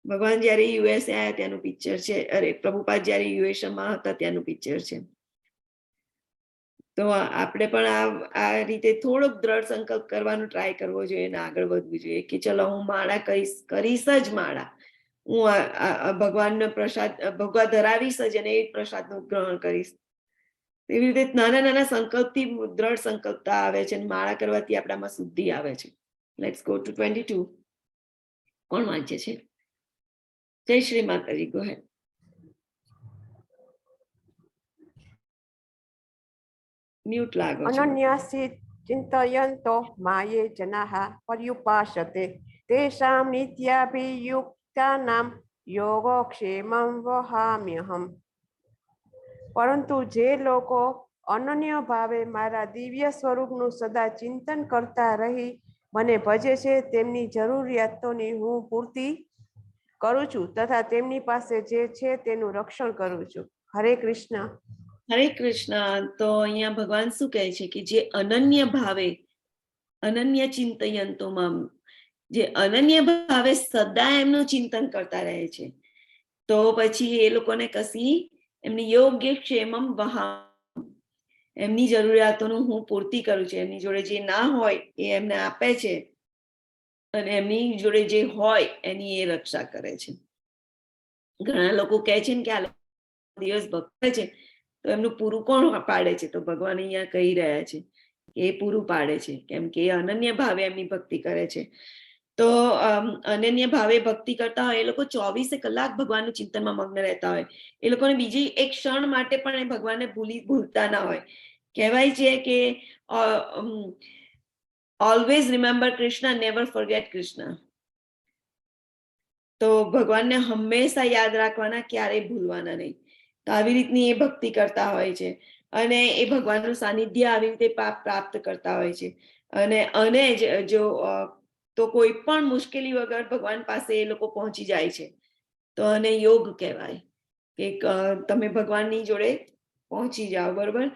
ભગવાન જયારે યુએસ આવ્યા ત્યાંનું પિક્ચર છે, પ્રભુપાદ જયારે યુએસમાં હતા ત્યાંનું પિક્ચર છે. તો આપણે પણ આ રીતે થોડોક દ્રઢ સંકલ્પ કરવાનો ટ્રાય કરવો જોઈએ અને આગળ વધવું જોઈએ, કે ચલો હું માળા કરીશ જ માળા, હું ભગવાનનો પ્રસાદ ભગવા ધરાવીશ જ, અને એ પ્રસાદનું ગ્રહણ કરીશ. એવી રીતે નાના નાના સંકલ્પથી દ્રઢ સંકલ્પતા આવે છે, અને માળા કરવાથી આપણામાં શુદ્ધિ આવે છે. Let's go to 22. કોણ વાંચે છે? જય શ્રી માતાજી, ગો હેડ. મ્યુટ લાગો છો. અનન્યાસિત ચિંતયંતો માયે જનાઃ પર્યુપાસતે તેષાં નિત્યાભિયુક્તાનાં યોગક્ષેમં વહામ્યહમ. પરંતુ જે લોકો અનન્ય ભાવે મારા દિવ્ય સ્વરૂપનું સદા ચિંતન કરતા રહી મને ભજે છે તેમની જરૂરિયાતોની હું પૂર્તિ કરું છું તથા તેમની પાસે જે છે તેનું રક્ષણ કરું છું. હરે કૃષ્ણ. હરે કૃષ્ણ. તો અહીંયા ભગવાન શું કહે છે કે જે અનન્ય ભાવે, અનન્ય ચિંતયંતોમાં, જે અનન્ય ભાવે સદા એમનું ચિંતન કરતા રહે છે, તો પછી એ લોકોને કશી એમની યોગ્ય ક્ષેમમ વહામ, એમની જરૂરિયાતોનું હું પૂર્તિ કરું છું. એમની જોડે જે ના હોય એ એમને આપે છે અને એમની જોડે જે હોય એની એ રક્ષા કરે છે. ઘણા લોકો કહે છે ને કે આ દિવસ ભક્ત છે તો એમનું પૂરું કોણ પાડે છે? તો ભગવાન અહીંયા કહી રહ્યા છે કે એ પૂરું પાડે છે, કેમ કે એ અનન્ય ભાવે એમની ભક્તિ કરે છે. તો અનન્ય ભાવે ભક્તિ કરતા હોય એ લોકો 24 કલાક ભગવાનનું ચિંતનમાં મગ્ન રહેતા હોય. એ લોકોને બીજી એક ક્ષણ માટે પણ એ ભગવાનને ભૂલતા ના હોય. કહેવાય છે કે always remember Krishna, never forget Krishna. તો ભગવાનને હંમેશા યાદ રાખવાના, ક્યારેય ભૂલવાના નહીં. તો આવી રીતની એ ભક્તિ કરતા હોય છે અને એ ભગવાનનું સાનિધ્ય આવી રીતે પ્રાપ્ત કરતા હોય છે. અને જો તો કોઈ પણ મુશ્કેલી વગર ભગવાન પાસે એ લોકો પહોંચી જાય છે. તો આને યોગ કહેવાય કે તમે ભગવાનની જોડે પહોંચી જાઓ, બરોબર.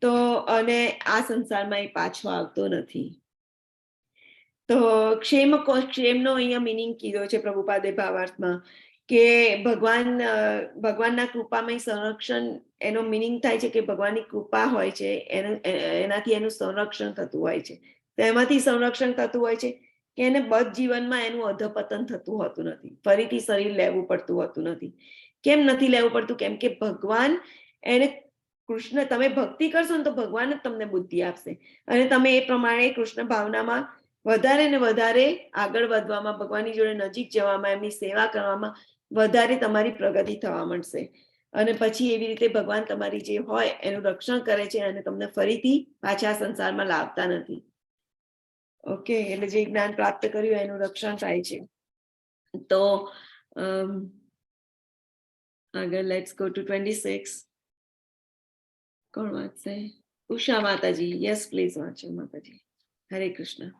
તો અને આ સંસારમાં એ પાછો આવતો નથી. તો ક્ષેમનો અહીંયા મિનિંગ કીધો છે પ્રભુપાદે ભાવાર્થમાં કે ભગવાનના કૃપામય સંરક્ષણ, એનો મિનિંગ થાય છે કે ભગવાનની કૃપા હોય છે એનાથી એનું સંરક્ષણ થતું હોય છે. તો એમાંથી સંરક્ષણ થતું હોય છે કે એને બધ જીવનમાં એનું અધપતન થતું હોતું નથી, ફરીથી શરીર લેવું પડતું હોતું નથી. કેમ નથી લેવું પડતું? કેમ કે ભગવાન એને કૃષ્ણ, તમે ભક્તિ કરશો ને તો ભગવાન જ તમને બુદ્ધિ આપશે અને તમે એ પ્રમાણે કૃષ્ણ ભાવનામાં વધારે ને વધારે આગળ વધવામાં, ભગવાનની જોડે નજીક જવામાં, એમની સેવા કરવામાં વધારે તમારી પ્રગતિ થવા માંડશે. અને પછી એવી રીતે ભગવાન તમારી જે હોય એનું રક્ષણ કરે છે અને તમને ફરીથી પાછા સંસારમાં લાવતા નથી. ઓકે, એટલે જે જ્ઞાન પ્રાપ્ત કર્યું એનું રક્ષણ થાય છે. તો આગળ લેટ્સ ગો ટુ 26. કોણ વાંચશે? ઉષા માતાજી. યસ પ્લીઝ વાંચો માતાજી. હરે કૃષ્ણ.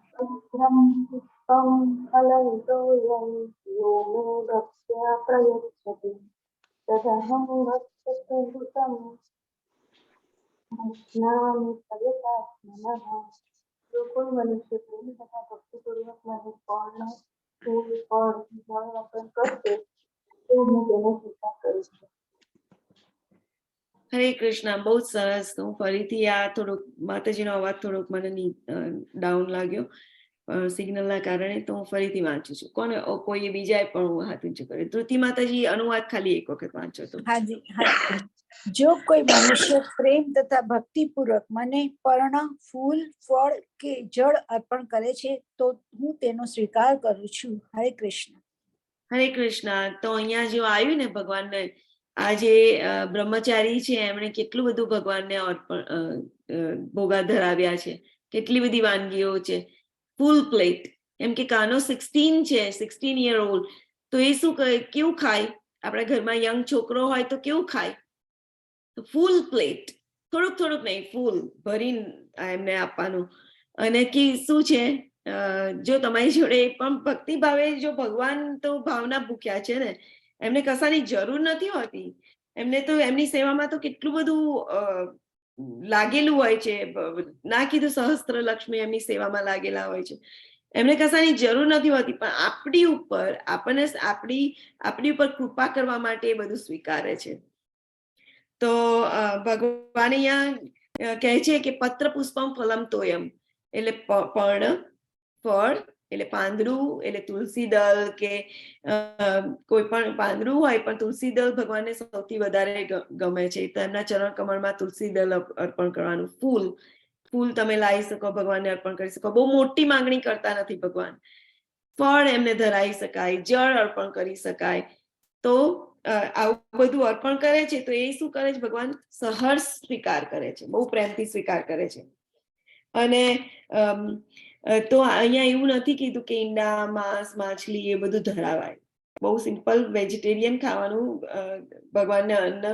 જો કોઈ મનુષ્ય પ્રેમ તથા ભક્તિપૂર્વક મને ફળનો ફૂલ, ફળ, જળ અર્પણ કરશે તો હું તેનો સ્વીકાર કરું છું. હરે કૃષ્ણ. બહુ સરસ. હું ફરીથી આ થોડોક માતાજીનો અવાજ થોડોક મને ડાઉન લાગ્યો સિગ્નલના કારણે, તો હું ફરીથી વાંચું છું. કોઈ બીજાએ પણ હાથ ઊંચો કર્યો. ધૃતિ માતાજી અનુવાદ ખાલી એક વખત વાંચો તો. હાજી. જો કોઈ મનુષ્ય પ્રેમ તથા ભક્તિપૂર્વક મને પર્ણ, ફૂલ, ફળ કે જળ અર્પણ કરે છે તો હું તેનો સ્વીકાર કરું છું. હરે કૃષ્ણ. હરે કૃષ્ણ. તો અહીંયા જો આવ્યું ને ભગવાનને, આ જે બ્રહ્મચારી છે એમણે કેટલું બધું ભગવાનને ભોગા ધરાવ્યા છે, કેટલી બધી વાનગીઓ છે, ફૂલ પ્લેટ. એમ કે કાનો 16 છે, 16 યર ઓલ્ડ, તો એ શું કેવું ખાય? આપણા ઘરમાં યંગ છોકરો હોય તો કેવું ખાય? તો ફૂલ પ્લેટ, થોડુંક નહીં, ફૂલ ભરીને એમને આપવાનું. અને કે શું છે, જો તમારી જોડે પણ ભક્તિ ભાવે જો ભગવાન તો ભાવના ભૂખ્યા છે ને, એમને કશાની જરૂર નથી હોતી. એમને તો એમની સેવામાં તો કેટલું બધું લાગેલું હોય છે. ના કીધું સહસ્ત્ર લક્ષ્મી એમની સેવામાં લાગેલા હોય છે. એમને કશાની જરૂર નથી હોતી, પણ આપણી ઉપર કૃપા કરવા માટે એ બધું સ્વીકારે છે. તો ભગવાન અહીંયા કહે છે કે પત્ર પુષ્પમ ફલમ તોયમ, એટલે પર્ણ, ફળ એટલે પાંદડું, એટલે તુલસી દળ કે કોઈ પણ પાંદડું હોય, પણ તુલસી દળ ભગવાનને સૌથી વધારે ગમે છે. તો એમના ચરણ કમળમાં તુલસી દળ અર્પણ કરવાનું. ફૂલ તમે લાવી શકો, ભગવાનને અર્પણ કરી શકો. બહુ મોટી માંગણી કરતા નથી ભગવાન. ફળ એમને ધરાઈ શકાય, જળ અર્પણ કરી શકાય. તો આવું બધું અર્પણ કરે છે તો એ શું કરે છે? ભગવાન સહર્ષ સ્વીકાર કરે છે, બહુ પ્રેમથી સ્વીકાર કરે છે. અને તો અહીંયા એવું નથી કીધું કે ઈંડા, માંસ, માછલી એ બધું ધરાવાય. બહુ સિમ્પલ વેજીટેરિયન ખાવાનું ભગવાનને અન્ન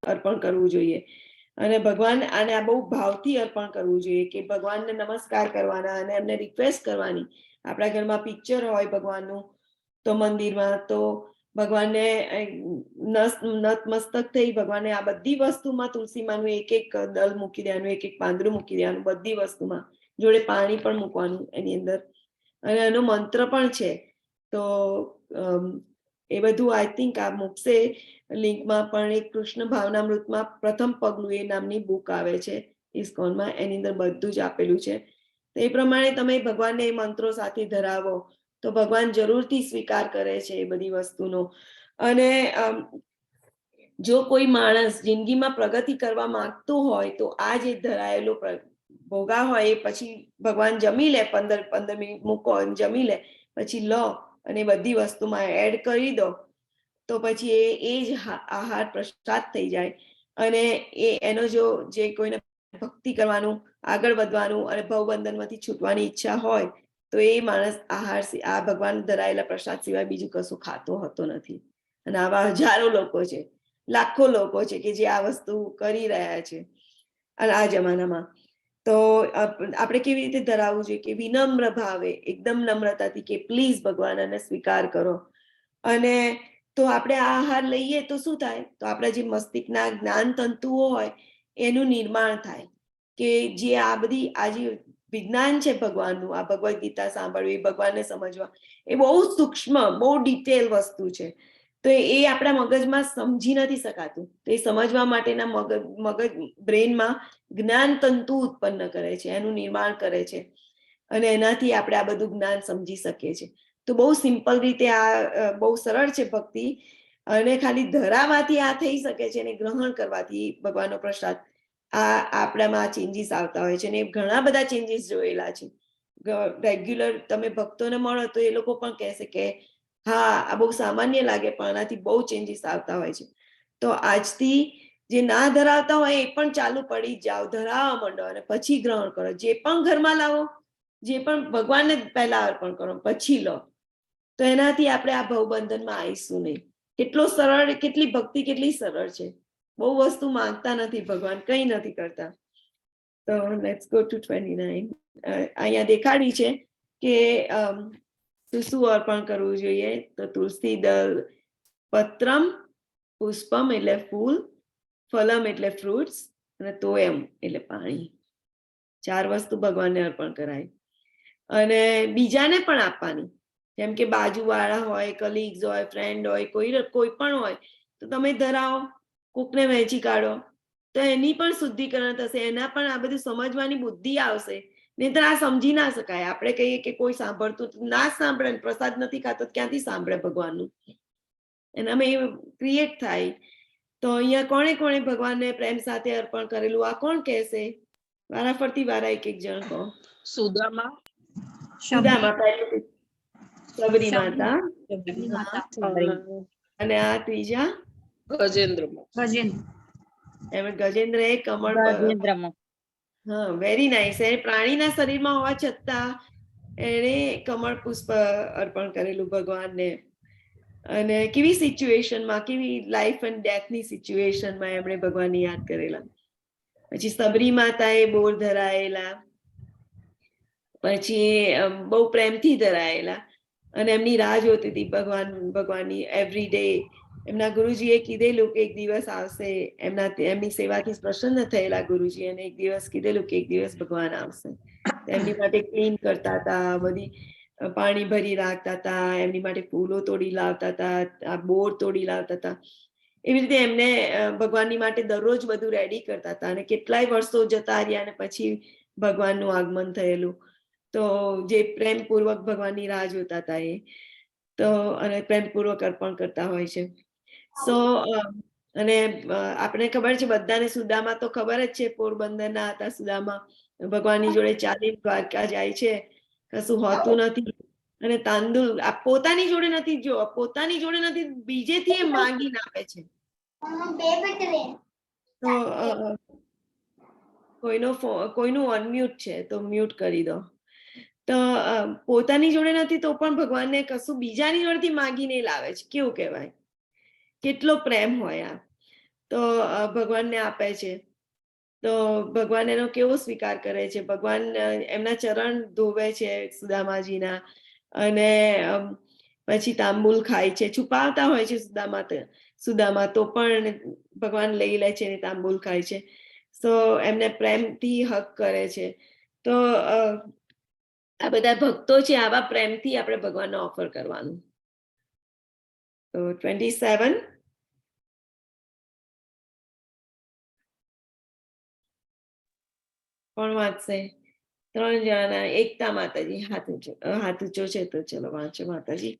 અર્પણ કરવું જોઈએ. અને ભગવાન આને આ બહુ ભાવથી અર્પણ કરવું જોઈએ કે ભગવાનને નમસ્કાર કરવાના અને એમને રિક્વેસ્ટ કરવાની. આપણા ઘરમાં પિક્ચર હોય ભગવાનનું તો મંદિરમાં તો ભગવાનને નતમસ્તક થઈ ભગવાનને આ બધી વસ્તુમાં તુલસીમાંનું એક એક દળ મૂકી દેવાનું, એક એક પાંદડું મૂકી દેવાનું, બધી વસ્તુમાં જોડે પાણી પણ મૂકવાનું એની અંદર. અને એનો મંત્ર પણ છે. તો એ બધું આઈ થિંક આ મૂકશે લિંકમાં, પણ એક કૃષ્ણ ભાવનામૃતમાં પ્રથમ પગલું એ નામની બુક આવે છે ઇસ્કોનમાં, એની અંદર બધું જ આપેલું છે. તો એ પ્રમાણે તમે ભગવાનને એ મંત્રો સાથે ધરાવો તો ભગવાન જરૂરથી સ્વીકાર કરે છે એ બધી વસ્તુનો. અને જો કોઈ માણસ જિંદગીમાં પ્રગતિ કરવા માંગતો હોય તો આ જે ધરાયેલો ભોગા હોય એ પછી ભગવાન જમી લે, 15 મિનિટ મૂકો જમી લે, પછી લો અને બધી વસ્તુમાં એડ કરી દો તો પછી એ જ આહાર પ્રસાદ થઈ જાય. અને એનો જે કોઈને ભક્તિ કરવાનું, આગળ વધવાનું અને ભવબંધનમાંથી છૂટવાની ઈચ્છા હોય તો એ માણસ આ ભગવાન ધરાયેલા પ્રસાદ સિવાય બીજું કશું ખાતો હોતો નથી. અને આવા હજારો લોકો છે, લાખો લોકો છે કે જે આ વસ્તુ કરી રહ્યા છે આ જમાનામાં. તો આપણે કેવી રીતે ધરાવવું જોઈએ કે વિનમ્ર ભાવે, એકદમ નમ્રતાથી કે પ્લીઝ ભગવાન આને સ્વીકાર કરો. અને તો આપણે આ આહાર લઈએ તો શું થાય, તો આપણા જે મસ્તિષ્કના જ્ઞાન તંતુઓ હોય એનું નિર્માણ થાય. કે જે આ બધી આ જે વિજ્ઞાન છે ભગવાનનું, આ ભગવદ્ ગીતા સાંભળવી, ભગવાનને સમજવા, એ બહુ સૂક્ષ્મ, બહુ ડિટેલ વસ્તુ છે. તો એ આપણા મગજમાં સમજી નથી શકાતું. તો એ સમજવા માટેના મગજ બ્રેનમાં જ્ઞાન તંતુ ઉત્પન્ન કરે છે, એનું નિર્માણ કરે છે. અને એનાથી આપણે આ બધું જ્ઞાન સમજી શકીએ છીએ. તો બહુ સિમ્પલ રીતે આ બહુ સરળ છે ભક્તિ. અને ખાલી ધરાવાથી આ થઈ શકે છે અને ગ્રહણ કરવાથી ભગવાનનો પ્રસાદ આપણામાં ચેન્જીસ આવતા હોય છે. અને ઘણા બધા ચેન્જીસ જોયેલા છે. રેગ્યુલર તમે ભક્તોને મળો તો એ લોકો પણ કહેશે કે હા આ બહુ સામાન્ય લાગે પણ આનાથી બહુ ચેન્જીસ આવતા હોય છે. તો આજથી જે ના ધરાવતા હોય એ પણ ચાલુ પડી જાઓ, ધરાવવા માંડો અને પછી ગ્રહણ કરો. જે પણ ઘરમાં લાવો, જે પણ ભગવાનને પહેલા અર્પણ કરો પછી લો. તો એનાથી આપણે આ ભવબંધનમાં આવીશું નહીં. કેટલો સરળ, કેટલી ભક્તિ કેટલી સરળ છે. બહુ વસ્તુ માંગતા નથી ભગવાન, કંઈ નથી કરતા. તો લેટ્સ ગો ટુ 29. અહીંયા દેખાડી છે કે શું અર્પણ કરવું જોઈએ. તો તુલસી દળ, પત્રમ, પુષ્પમ એટલે ફૂલ, ફલમ એટલે ફ્રૂટ્સ અને તોયમ એટલે પાણી. 4 વસ્તુ ભગવાનને અર્પણ કરાય. અને બીજાને પણ આપવાની. જેમ કે બાજુવાળા હોય, કલીગ્સ હોય, ફ્રેન્ડ હોય, કોઈ પણ હોય તો તમે ધરાવો, કોકને વહેંચી કાઢો તો એની પણ શુદ્ધિકરણ થશે. એના પણ આ બધું સમજવાની બુદ્ધિ આવશે. નહીંતર આ સમજી ના શકાય. આપણે કહીએ કે કોઈ સાંભળતું ના સાંભળે, પ્રસાદ નથી ખાતો ક્યાંથી સાંભળે ભગવાનનું. એનામાં એ ક્રિએટ થાય. તો અહીંયા કોણે કોણે ભગવાનને પ્રેમ સાથે અર્પણ કરેલું આ કોણ કહેશે? વારા ફરતી વારા એક જણ કહો. સુદામા, સબરી માતા અને આ ત્રીજા ગજેન્દ્ર એ કમળ. હા, વેરી નાઇસ. એ પ્રાણીના શરીરમાં હોવા છતાં એને કમળ પુષ્પ અર્પણ કરેલું ભગવાનને. અને કેવી સિચ્યુએશનમાં, કેવી લાઈફ એન્ડ ડેથની સિચ્યુએશનમાં એમણે ભગવાનને યાદ કરેલા. પછી સબરી માતાએ બોર ધરાયેલા, પછી બહુ પ્રેમથી ધરાયેલા અને એમની રાહ જોતી હતી ભગવાનની એવરી ડે. એમના ગુરુજીએ કીધેલું કે એક દિવસ આવશે. એમની સેવાથી પ્રસન્ન થયેલા ગુરુજી, અને એક દિવસ કીધેલું કે એક દિવસ ભગવાન આવશે. એમની માટે ક્લીન કરતા હતા, બધી પાણી ભરી રાખતા હતા, એમની માટે ફૂલો તોડી લાવતા હતા, આ બોર તોડી લાવતા હતા. એવી રીતે એમને ભગવાનની માટે દરરોજ બધું રેડી કરતા હતા. અને કેટલાય વર્ષો જતા રહ્યા અને પછી ભગવાનનું આગમન થયેલું. તો જે પ્રેમપૂર્વક ભગવાનની રાહ જોતા હતા એ તો, અને પ્રેમપૂર્વક અર્પણ કરતા હોય છે. સો અને આપણે ખબર છે બધાને, સુદામા તો ખબર જ છે, પોરબંદરના હતા સુદામા. ભગવાનની જોડે ચાલી દ્વારકા જાય છે, કશું હોતું નથી. અને તાંદુલ પોતાની જોડે નથી, જો પોતાની જોડે નથી, બીજેથી એ માંગીને આપે છે. તો કોઈનું અનમ્યુટ છે તો મ્યુટ કરી દો. તો પોતાની જોડે નથી તો પણ ભગવાનને કશું બીજાની જોડેથી માગીને લાવે છે. કેવું કહેવાય, કેટલો પ્રેમ હોય આ. તો ભગવાનને આપે છે તો ભગવાન એનો કેવો સ્વીકાર કરે છે. ભગવાન એમના ચરણ ધોવે છે સુદામાજીના, અને પછી તાંબુલ ખાય છે. છુપાવતા હોય છે સુદામા તો પણ ભગવાન લઈ લે છે અને તાંબુલ ખાય છે. તો એમને પ્રેમથી હક કરે છે. તો આ બધા ભક્તો છે, આવા પ્રેમથી આપણે ભગવાનને ઓફર કરવાનું. તો 27 કોણ વાંચશે? 3 જણાના. એકતા માતાજી હાથ ઊંચો છે તો ચલો વાંચો માતાજી.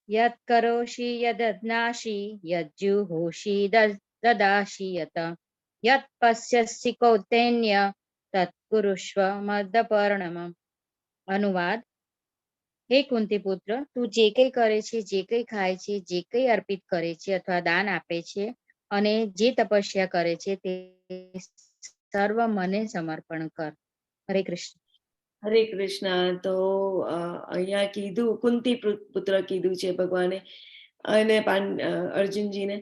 યત કરોષિ યદજ્ઞાસિ યજ્જુહોષિ દદાસિ યત યત પશ્યસિ કૌતેન્ય તત્કુરુષ્વ મદપર્ણમ. અનુવાદ: હે કુંતી પુત્ર, તું જે કંઈ કરે છે, જે કંઈ ખાય છે, જે કંઈ અર્પિત કરે છે અથવા દાન આપે છે અને જે તપસ્યા કરે છે તે સર્વ મને સમર્પણ કર. હરે કૃષ્ણ. હરે કૃષ્ણ. તો અહીંયા કીધું કુંતી પુત્ર કીધું છે ભગવાને અને અર્જુનજીને,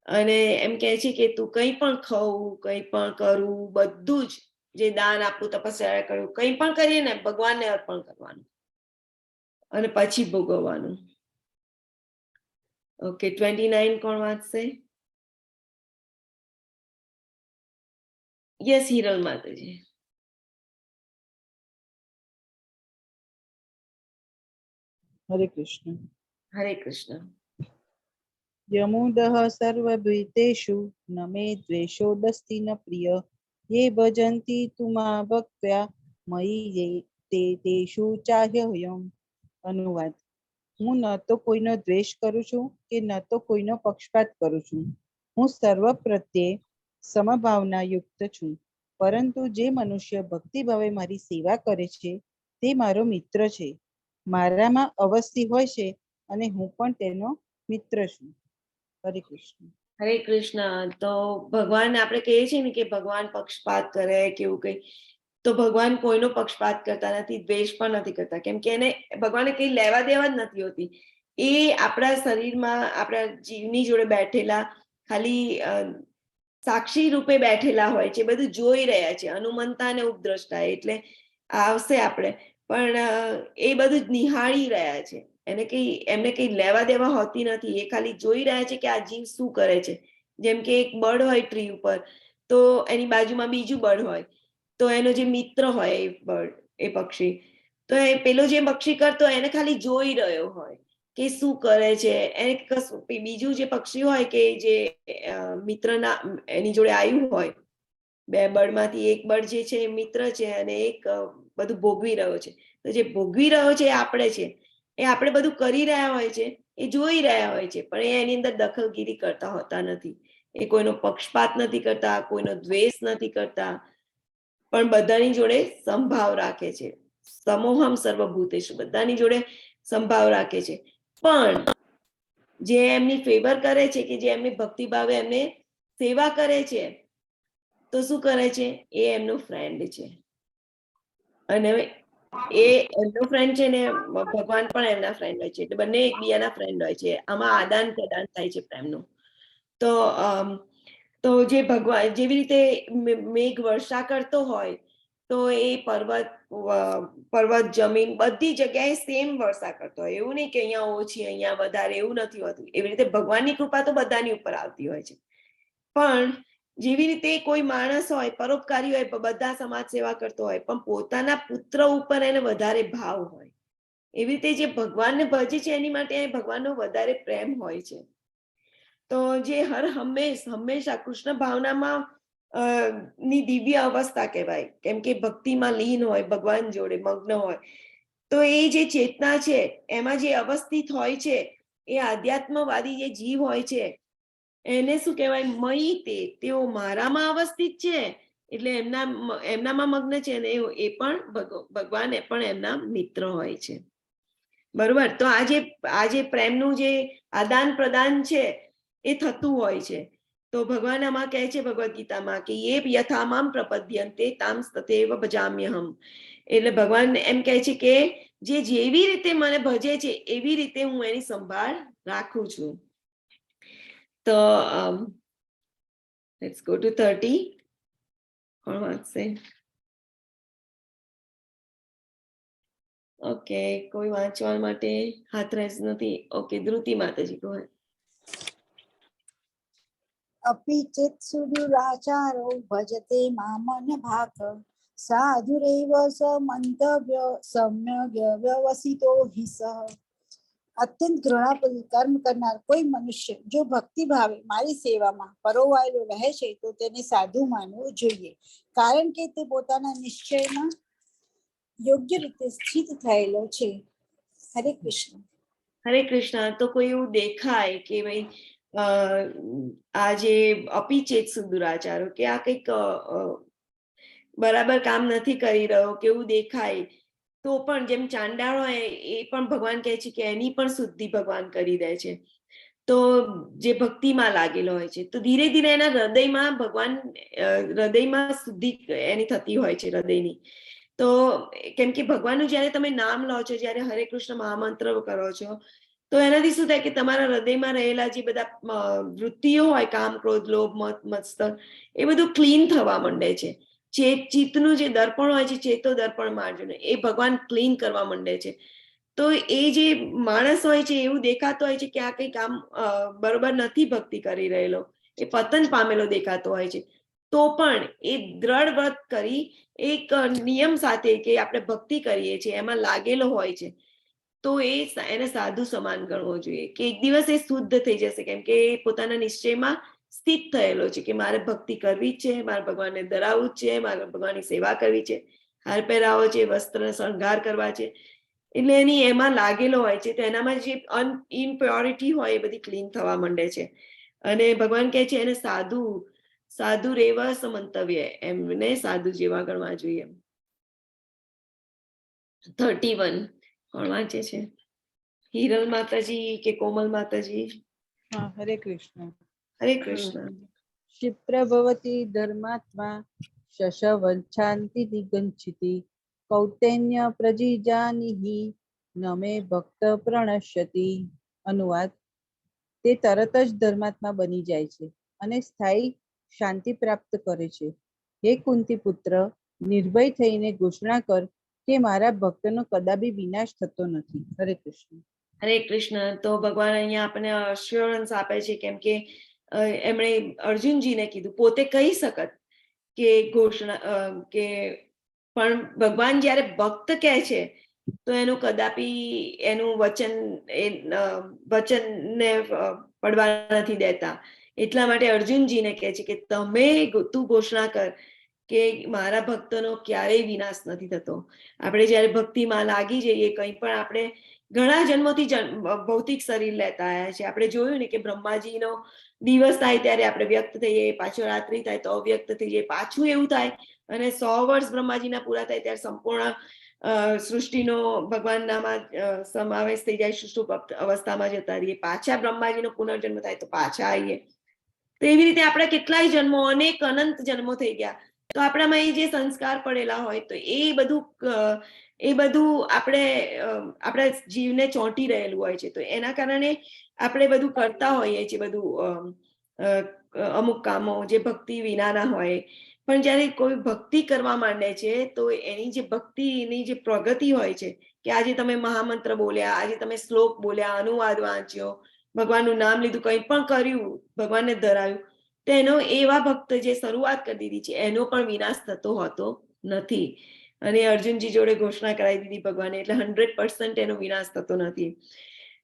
અને એમ કહે છે કે તું કંઈ પણ ખાવું, કંઈ પણ કરું, બધું જ જે દાન આપવું, તપસ્યા કરવું, કંઈ પણ કરીએ ને ભગવાનને અર્પણ કરવાનું અને પછી ભોગવવાનું. ઓકે, 29 કોણ વાંચશે? યસ, હિરલ માતાજી. હરે કૃષ્ણ. હરે કૃષ્ણ. યમુદઃ સર્વભૂતેષુ ન મે દ્વેષોદસ્તિ ન પ્રિય યે ભજન્તિ તુમા ભક્ત્યા મયી તે તેષુ ચાહ્યહ્યમ. અનુવાદ: હું ન તો કોઈનો દ્વેષ કરું છું કે ન તો કોઈનો પક્ષપાત કરું છું. હું સર્વ પ્રત્યે સમભાવના યુક્ત છું. પરંતુ જે મનુષ્ય ભક્તિભાવે મારી સેવા કરે છે તે મારો મિત્ર છે. મારામાં અવસ્થિ હોય છે અને હું પણ તેનો મિત્ર છું. હરે કૃષ્ણ. હરે કૃષ્ણ. તો ભગવાન આપણે કહીએ છીએ ને કે ભગવાન પક્ષપાત કરે કે એવું કંઈ, તો ભગવાન કોઈનો પક્ષપાત કરતા નથી, દ્વેષ પણ નથી કરતા, કેમ કે એને ભગવાને કઈ લેવા દેવા જ નથી હોતી. એ આપણા શરીરમાં આપણા જીવની જોડે બેઠેલા ખાલી સાક્ષી રૂપે બેઠેલા હોય છે, બધું જોઈ રહ્યા છે. અનુમંતા અને ઉપદ્રષ્ટા એટલે આવશે આપણે, પણ એ બધું જ નિહાળી રહ્યા છે. એમને કઈ લેવા દેવા હોતી નથી. એ ખાલી જોઈ રહ્યા છે કે આ જીવ શું કરે છે. જેમ કે એક બર્ડ હોય ટ્રી ઉપર, તો એની બાજુમાં બીજું બર્ડ હોય, તો એનો જે મિત્ર હોય એ બર્ડ, એ પક્ષી, તો એ પેલો જે પક્ષી કરતો એને ખાલી જોઈ રહ્યો હોય કે શું કરે છે. એને બીજું જે પક્ષી હોય કે જે મિત્રના એની જોડે આવ્યું હોય, બે બર્ડમાંથી એક બર્ડ જે છે એ મિત્ર છે અને એક બધું ભોગવી રહ્યો છે. તો જે ભોગવી રહ્યો છે એ આપણે છે. એ આપણે બધું કરી રહ્યા હોય છે, એ જોઈ રહ્યા હોય છે, પણ એ એની અંદર દખલગીરી કરતા હોતા નથી. એ કોઈનો પક્ષપાત નથી કરતા, કોઈનો દ્વેષ નથી કરતા, પણ બધાની જોડે સંભાવ રાખે છે. સમોહમ સર્વભૂતેષુ, બધાની જોડે સંભાવ રાખે છે. પણ જે એમની ફેવર કરે છે, કે જે એમની ભક્તિભાવે એમને સેવા કરે છે, તો શું કરે છે? એ એમનો ફ્રેન્ડ છે. અને એ એમનો ફ્રેન્ડ છે ને ભગવાન પણ એમના ફ્રેન્ડ હોય છે. એટલે બંને એકબીજાના ફ્રેન્ડ હોય છે. આમાં આદાન પ્રદાન થાય છે પ્રેમનું. તો જે ભગવાન જેવી રીતે મેઘ વર્ષા કરતો હોય, તો એ પર્વત જમીન બધી જગ્યાએ સેમ વર્ષા કરતો હોય. એવું નહીં કે અહીંયા ઓછી અહીંયા વધારે, એવું નથી હોતું. એવી રીતે ભગવાનની કૃપા તો બધાની ઉપર આવતી હોય છે. પણ જેવી રીતે કોઈ માણસ હોય, પરોપકારી હોય, બધા સમાજ સેવા કરતો હોય, પણ પોતાના પુત્ર ઉપર એને વધારે ભાવ હોય. એવી રીતે જે ભગવાનને ભજે છે એની માટે ભગવાનનો વધારે પ્રેમ હોય છે. તો જે હંમેશા કૃષ્ણ ભાવનામાં ની દિવ્ય અવસ્થા કહેવાય, કેમ કે ભક્તિમાં લીન હોય, ભગવાન જોડે મગ્ન હોય. તો એ જે ચેતના છે એમાં જે અવસ્થિત હોય છે, એ આધ્યાત્મવાદી જે જીવ હોય છે એને શું કહેવાય? મયી તેઓ મારામાં અવસ્થિત છે, એટલે એમનામાં મગ્ન છે, અને એ પણ ભગવાન એ પણ એમના મિત્ર હોય છે. બરોબર? તો આ જે પ્રેમનું જે આદાન પ્રદાન છે એ થતું હોય છે. તો ભગવાન આમાં કહે છે ભગવદ્ ગીતામાં કે યે યથામામ પ્રપદ્યન્તે તામ તથૈવ ભજામ્યહમ. એટલે ભગવાન એમ કહે છે કે જે જેવી રીતે મને ભજે છે એવી રીતે હું એની સંભાળ રાખું છું. તો લેટ્સ ગો ટુ 30. કોણ વાંચશે? ઓકે, કોઈ વાંચવા માટે હાથ રાઈઝ નથી. ઓકે, ધ્રુતિ માતાજી કહો. अपि चेत् सुदुराचारो भजते मामन भाग साधुरेव स मंतव्य सम्यक व्यवसितो हि सः. અત્યંત ઘૃણાપૂર્વક કર્મ કરનાર કોઈ મનુષ્ય જો ભક્તિ ભાવે મારી સેવામાં પરોવાયેલો રહે છે તો તેને સાધુ માનવું જોઈએ, કારણ કે તે પોતાના નિશ્ચયમાં યોગ્ય રીતે સ્થિત થયેલો છે. હરે કૃષ્ણ. હરે કૃષ્ણ. તો કોઈ એવું દેખાય કે ભાઈ આ જે અપિચેત સુદુરાચારો કે આ કંઈક બરાબર કામ નથી કરી રહ્યો કે એવું દેખાય, તો પણ જેમ ચાંડાળ હોય એ પણ ભગવાન કહે છે કે એની પણ શુદ્ધિ ભગવાન કરી દે છે. તો જે ભક્તિમાં લાગેલો હોય છે તો ધીરે ધીરે એના હૃદયમાં ભગવાન હૃદયમાં શુદ્ધિ એની થતી હોય છે હૃદયની. તો કેમ કે ભગવાનનું જયારે તમે નામ લો છો, જયારે હરે કૃષ્ણ મહામંત્ર કરો છો, તો એનાથી શું થાય કે તમારા હૃદયમાં રહેલા જે બધા વૃત્તિઓ હોય, કામ, ક્રોધ, લોભ, મત્સર, એ બધું ક્લીન થવા માંડે છે. ચિત્તનું જે દર્પણ હોય છે, ચેતો દર્પણ માર્જન, એ ભગવાન ક્લીન કરવા માંડે છે. તો એ જે માણસ હોય છે એવું દેખાતો હોય છે કે આ કઈ કામ બરોબર નથી ભક્તિ કરી રહેલો, એ પતન પામેલો દેખાતો હોય છે. તો પણ એ દ્રઢ વ્રત કરી એક નિયમ સાથે કે આપણે ભક્તિ કરીએ છીએ એમાં લાગેલો હોય છે, તો એને સાધુ સમાન ગણવો જોઈએ કે એક દિવસ એ શુદ્ધ થઈ જશે, કેમ કે એ પોતાના નિશ્ચયમાં સ્થિત થયેલો છે કે મારે ભક્તિ કરવી જ છે, મારે ભગવાનને ધરાવવું જ છે, મારે ભગવાનની સેવા કરવી છે, હાર પહેરાવો છે, વસ્ત્ર શણગાર કરવા છે. એટલે એની એમાં લાગેલો હોય છે, તો એનામાં જે ઇમ્પ્યોરિટી હોય એ બધી ક્લીન થવા માંડે છે. અને ભગવાન કહે છે એને સાધુ રેવા સમંતવ્ય, એમને સાધુ જેવા ગણવા જોઈએ. 31 કોણ વાંચે છે? હિરલ માતાજી કે કોમલ માતાજી? હા, હરે કૃષ્ણ. હરે કૃષ્ણ. ક્ષિપ્ર ભવતી ધર્માત્મા શશવંચાંતિ દિગંચિતિ કૌતેન્ય પ્રજીજાનિહિ નમે ભક્ત પ્રણશ્યતિ. અનુવાદ: તે તરત જ ધર્માત્મા બની જાય છે અને સ્થાયી શાંતિ પ્રાપ્ત કરે છે. હે કુંતી પુત્ર, નિર્ભય થઈને ઘોષણા કર કે મારા ભક્તનો કદાપી વિનાશ થતો નથી. હરે કૃષ્ણ. હરે કૃષ્ણ. તો ભગવાન અહીંયા આપણને અશ્યોરન્સ આપે છે, કેમ કે એમણે અર્જુનજીને કીધું, પોતે કહી શકત કે ઘોષણા કે, પણ ભગવાન જયારે ભક્ત કહે છે તો એનું કદાપી એનું વચનને પડવા નથી દેતા. એટલા માટે અર્જુનજીને કહે છે કે તું ઘોષણા કર કે મારા ભક્તનો ક્યારેય વિનાશ નથી થતો. આપણે જયારે ભક્તિમાં લાગી જઈએ, કંઈ પણ આપણે ઘણા જન્મોથી ભૌતિક શરીર લેતા આવ્યા છે. આપણે જોયું ને કે બ્રહ્માજીનો દિવસ થાય ત્યારે આપણે વ્યક્ત થઈએ, પાછો રાત્રિ થાય તો અવ્યક્ત થઈ જાય, પાછું એવું થાય, અને 100 વર્ષ બ્રહ્માજીના પૂરા થાય ત્યારે સંપૂર્ણ સૃષ્ટિનો ભગવાનનામાં સમાવેશ થઈ જાય, સુષુપ્ત અવસ્થામાં જતા રહીએ, પાછા બ્રહ્માજીનો પુનર્જન્મ થાય તો પાછા આવીએ. તો એવી રીતે આપણે કેટલાય જન્મો, અનેક અનંત જન્મો થઈ ગયા. તો આપણામાં એ જે સંસ્કાર પડેલા હોય તો એ બધું આપણા જીવને ચોંટી રહેલું હોય છે. તો એના કારણે આપણે બધું કરતા હોઈએ છીએ, બધું અમુક કામો જે ભક્તિ વિનાના હોય. પણ જયારે કોઈ ભક્તિ કરવા માંડે છે તો એની જે ભક્તિની જે પ્રગતિ હોય છે, કે આજે તમે મહામંત્ર બોલ્યા, આજે તમે શ્લોક બોલ્યા, અનુવાદ વાંચ્યો, ભગવાનનું નામ લીધું, કંઈ પણ કર્યું, ભગવાનને ધરાવ્યું, તો એનો એવા ભક્ત જે શરૂઆત કરી દીધી છે એનો પણ વિનાશ થતો હોતો નથી. અને અર્જુનજી જોડે ઘોષણા કરાવી દીધી ભગવાને, એટલે 100% એનો વિનાશ થતો નથી.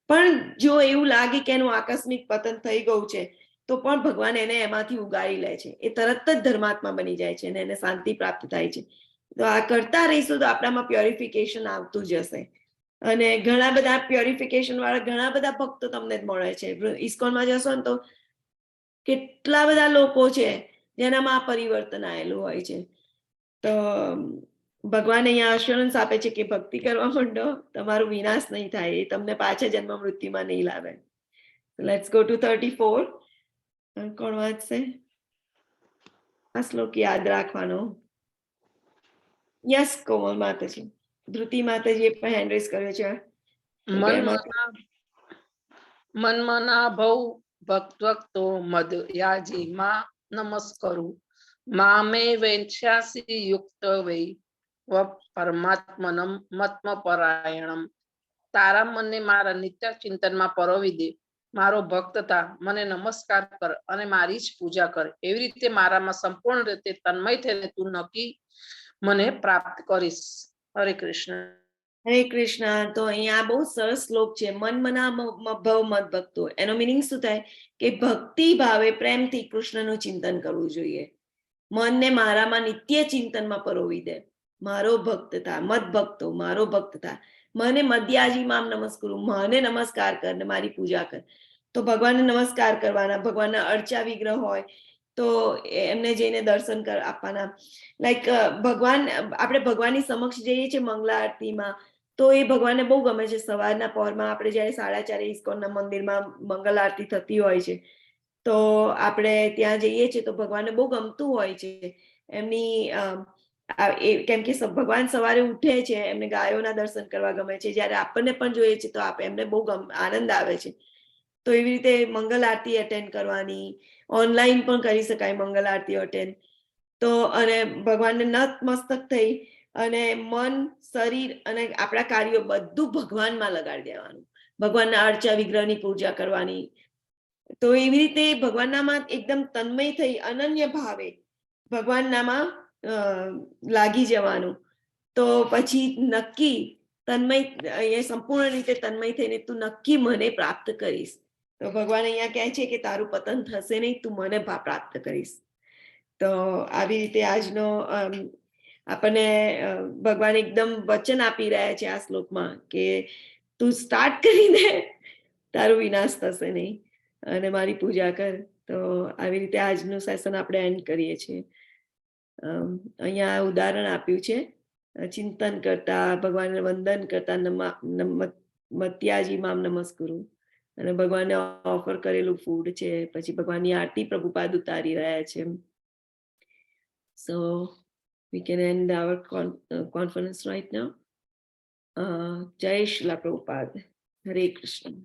પણ જો એવું લાગે કે એનું આકસ્મિક પતન થઈ ગયું છે તો પણ ભગવાન એને એમાંથી ઉગારી લે છે, એ તરત જ ધર્માત્મા બની જાય છે અને એને શાંતિ પ્રાપ્ત થાય છે. તો આ કરતા રહીશું તો આપણામાં પ્યોરિફિકેશન આવતું જશે. અને ઘણા બધા પ્યોરિફિકેશન વાળા ઘણા બધા ભક્તો તમને મળે છે. ઇસ્કોનમાં જશો ને તો કેટલા બધા લોકો છે જેનામાં આ પરિવર્તન આવેલું હોય છે. તો ભગવાન અહીંયા અશ્યોરન્સ આપે છે કે ભક્તિ કરવા માંડો, તમારો વિનાશ નહીં થાય, એ તમને પાછા જન્મ મૃત્યુમાં નહીં લાવે. Let's go to 34. કોણ વાંચશે? આ શ્લોક યાદ રાખવાનો. યસ, કોમલ માતાજી. ધૃતિ માતાજીએ પણ હેન્ડ રેઝ કર્યો છે. મનમના ભવ ભક્તો મદયાજી માં નમસ્કરું મામે વેંછાસી યુક્ત વૈ વ પરમાત્મનમ મત્મ પરાયણમ. તારા મને મારા નિત્ય ચિંતનમાં પરોવી દે, મારો ભક્ત થા, મને નમસ્કાર કર અને મારી જ પૂજા કર. એવી રીતે મારામાં સંપૂર્ણ રીતે તન્મય થઈને તું નક્કી મને પ્રાપ્ત કરીશ. હરે કૃષ્ણ. હરે કૃષ્ણ. તો અહીંયા બહુ સરસ શ્લોક છે. મન મના ભવ મત ભક્તો. એનો મિનિંગ શું થાય કે ભક્તિ ભાવે પ્રેમથી કૃષ્ણનું ચિંતન કરવું જોઈએ. મનને મારામાં નિત્ય ચિંતનમાં પરોવી દે. મારો ભક્ત થા, મત ભક્તો, મારો ભક્ત થા. મને મધ્યાજી મામ નમસ્કરું, મને નમસ્કાર કર ને મારી પૂજા કર. તો ભગવાનને નમસ્કાર કરવાના. ભગવાનના અર્ચા વિગ્રહ હોય તો એમને જઈને દર્શન આપવાના. લાઈક ભગવાન, આપણે ભગવાનની સમક્ષ જઈએ છીએ મંગલા આરતીમાં, તો એ ભગવાનને બહુ ગમે છે. સવારના પહોરમાં આપણે જયારે 4:30 ઇસ્કોનના મંદિરમાં મંગલ આરતી થતી હોય છે, તો આપણે ત્યાં જઈએ છીએ તો ભગવાનને બહુ ગમતું હોય છે. એમની કેમ કે ભગવાન સવારે ઉઠે છે, એમને ગાયોના દર્શન કરવા ગમે છે. જયારે આપણને પણ જોઈએ છે તો એમને બહુ આનંદ આવે છે. તો એવી રીતે મંગલ આરતી અટેન્ડ કરવાની. ઓનલાઈન પણ કરી શકાય મંગલ આરતી અટેન્ડ. તો અને ભગવાનને નતમસ્તક થઈ અને મન, શરીર અને આપણા કાર્યો બધું ભગવાનમાં લગાડી દેવાનું. ભગવાનના અર્ચા વિગ્રહની પૂજા કરવાની. તો એવી રીતે ભગવાનનામાં એકદમ તન્મય થઈ અનન્ય ભાવે ભગવાનનામાં લાગી જવાનું. તો પછી નક્કી તન્મય, એ સંપૂર્ણ રીતે તન્મય થઈને તું નક્કી મને પ્રાપ્ત કરીશ. તો ભગવાન અહીંયા કહે છે કે તારું પતન થશે નહીં, તું મને પ્રાપ્ત કરીશ. તો આવી રીતે આજનો આપણને ભગવાન એકદમ વચન આપી રહ્યા છે આ શ્લોકમાં કે તું સ્ટાર્ટ કરીને તારું વિનાશ થશે નહીં અને મારી પૂજા કર. તો આવી રીતે આજનું સેશન આપણે એન્ડ કરીએ છીએ. અહીંયા ઉદાહરણ આપ્યું છે. ચિંતન કરતા, ભગવાનને વંદન કરતા, મત્યાજી મામ નમસ્કરું, અને ભગવાનને ઓફર કરેલું ફૂડ છે. પછી ભગવાનની આરતી પ્રભુપાદ ઉતારી રહ્યા છે. So we can end our conference right now. Jai Shri Prabhupada. Hare Krishna.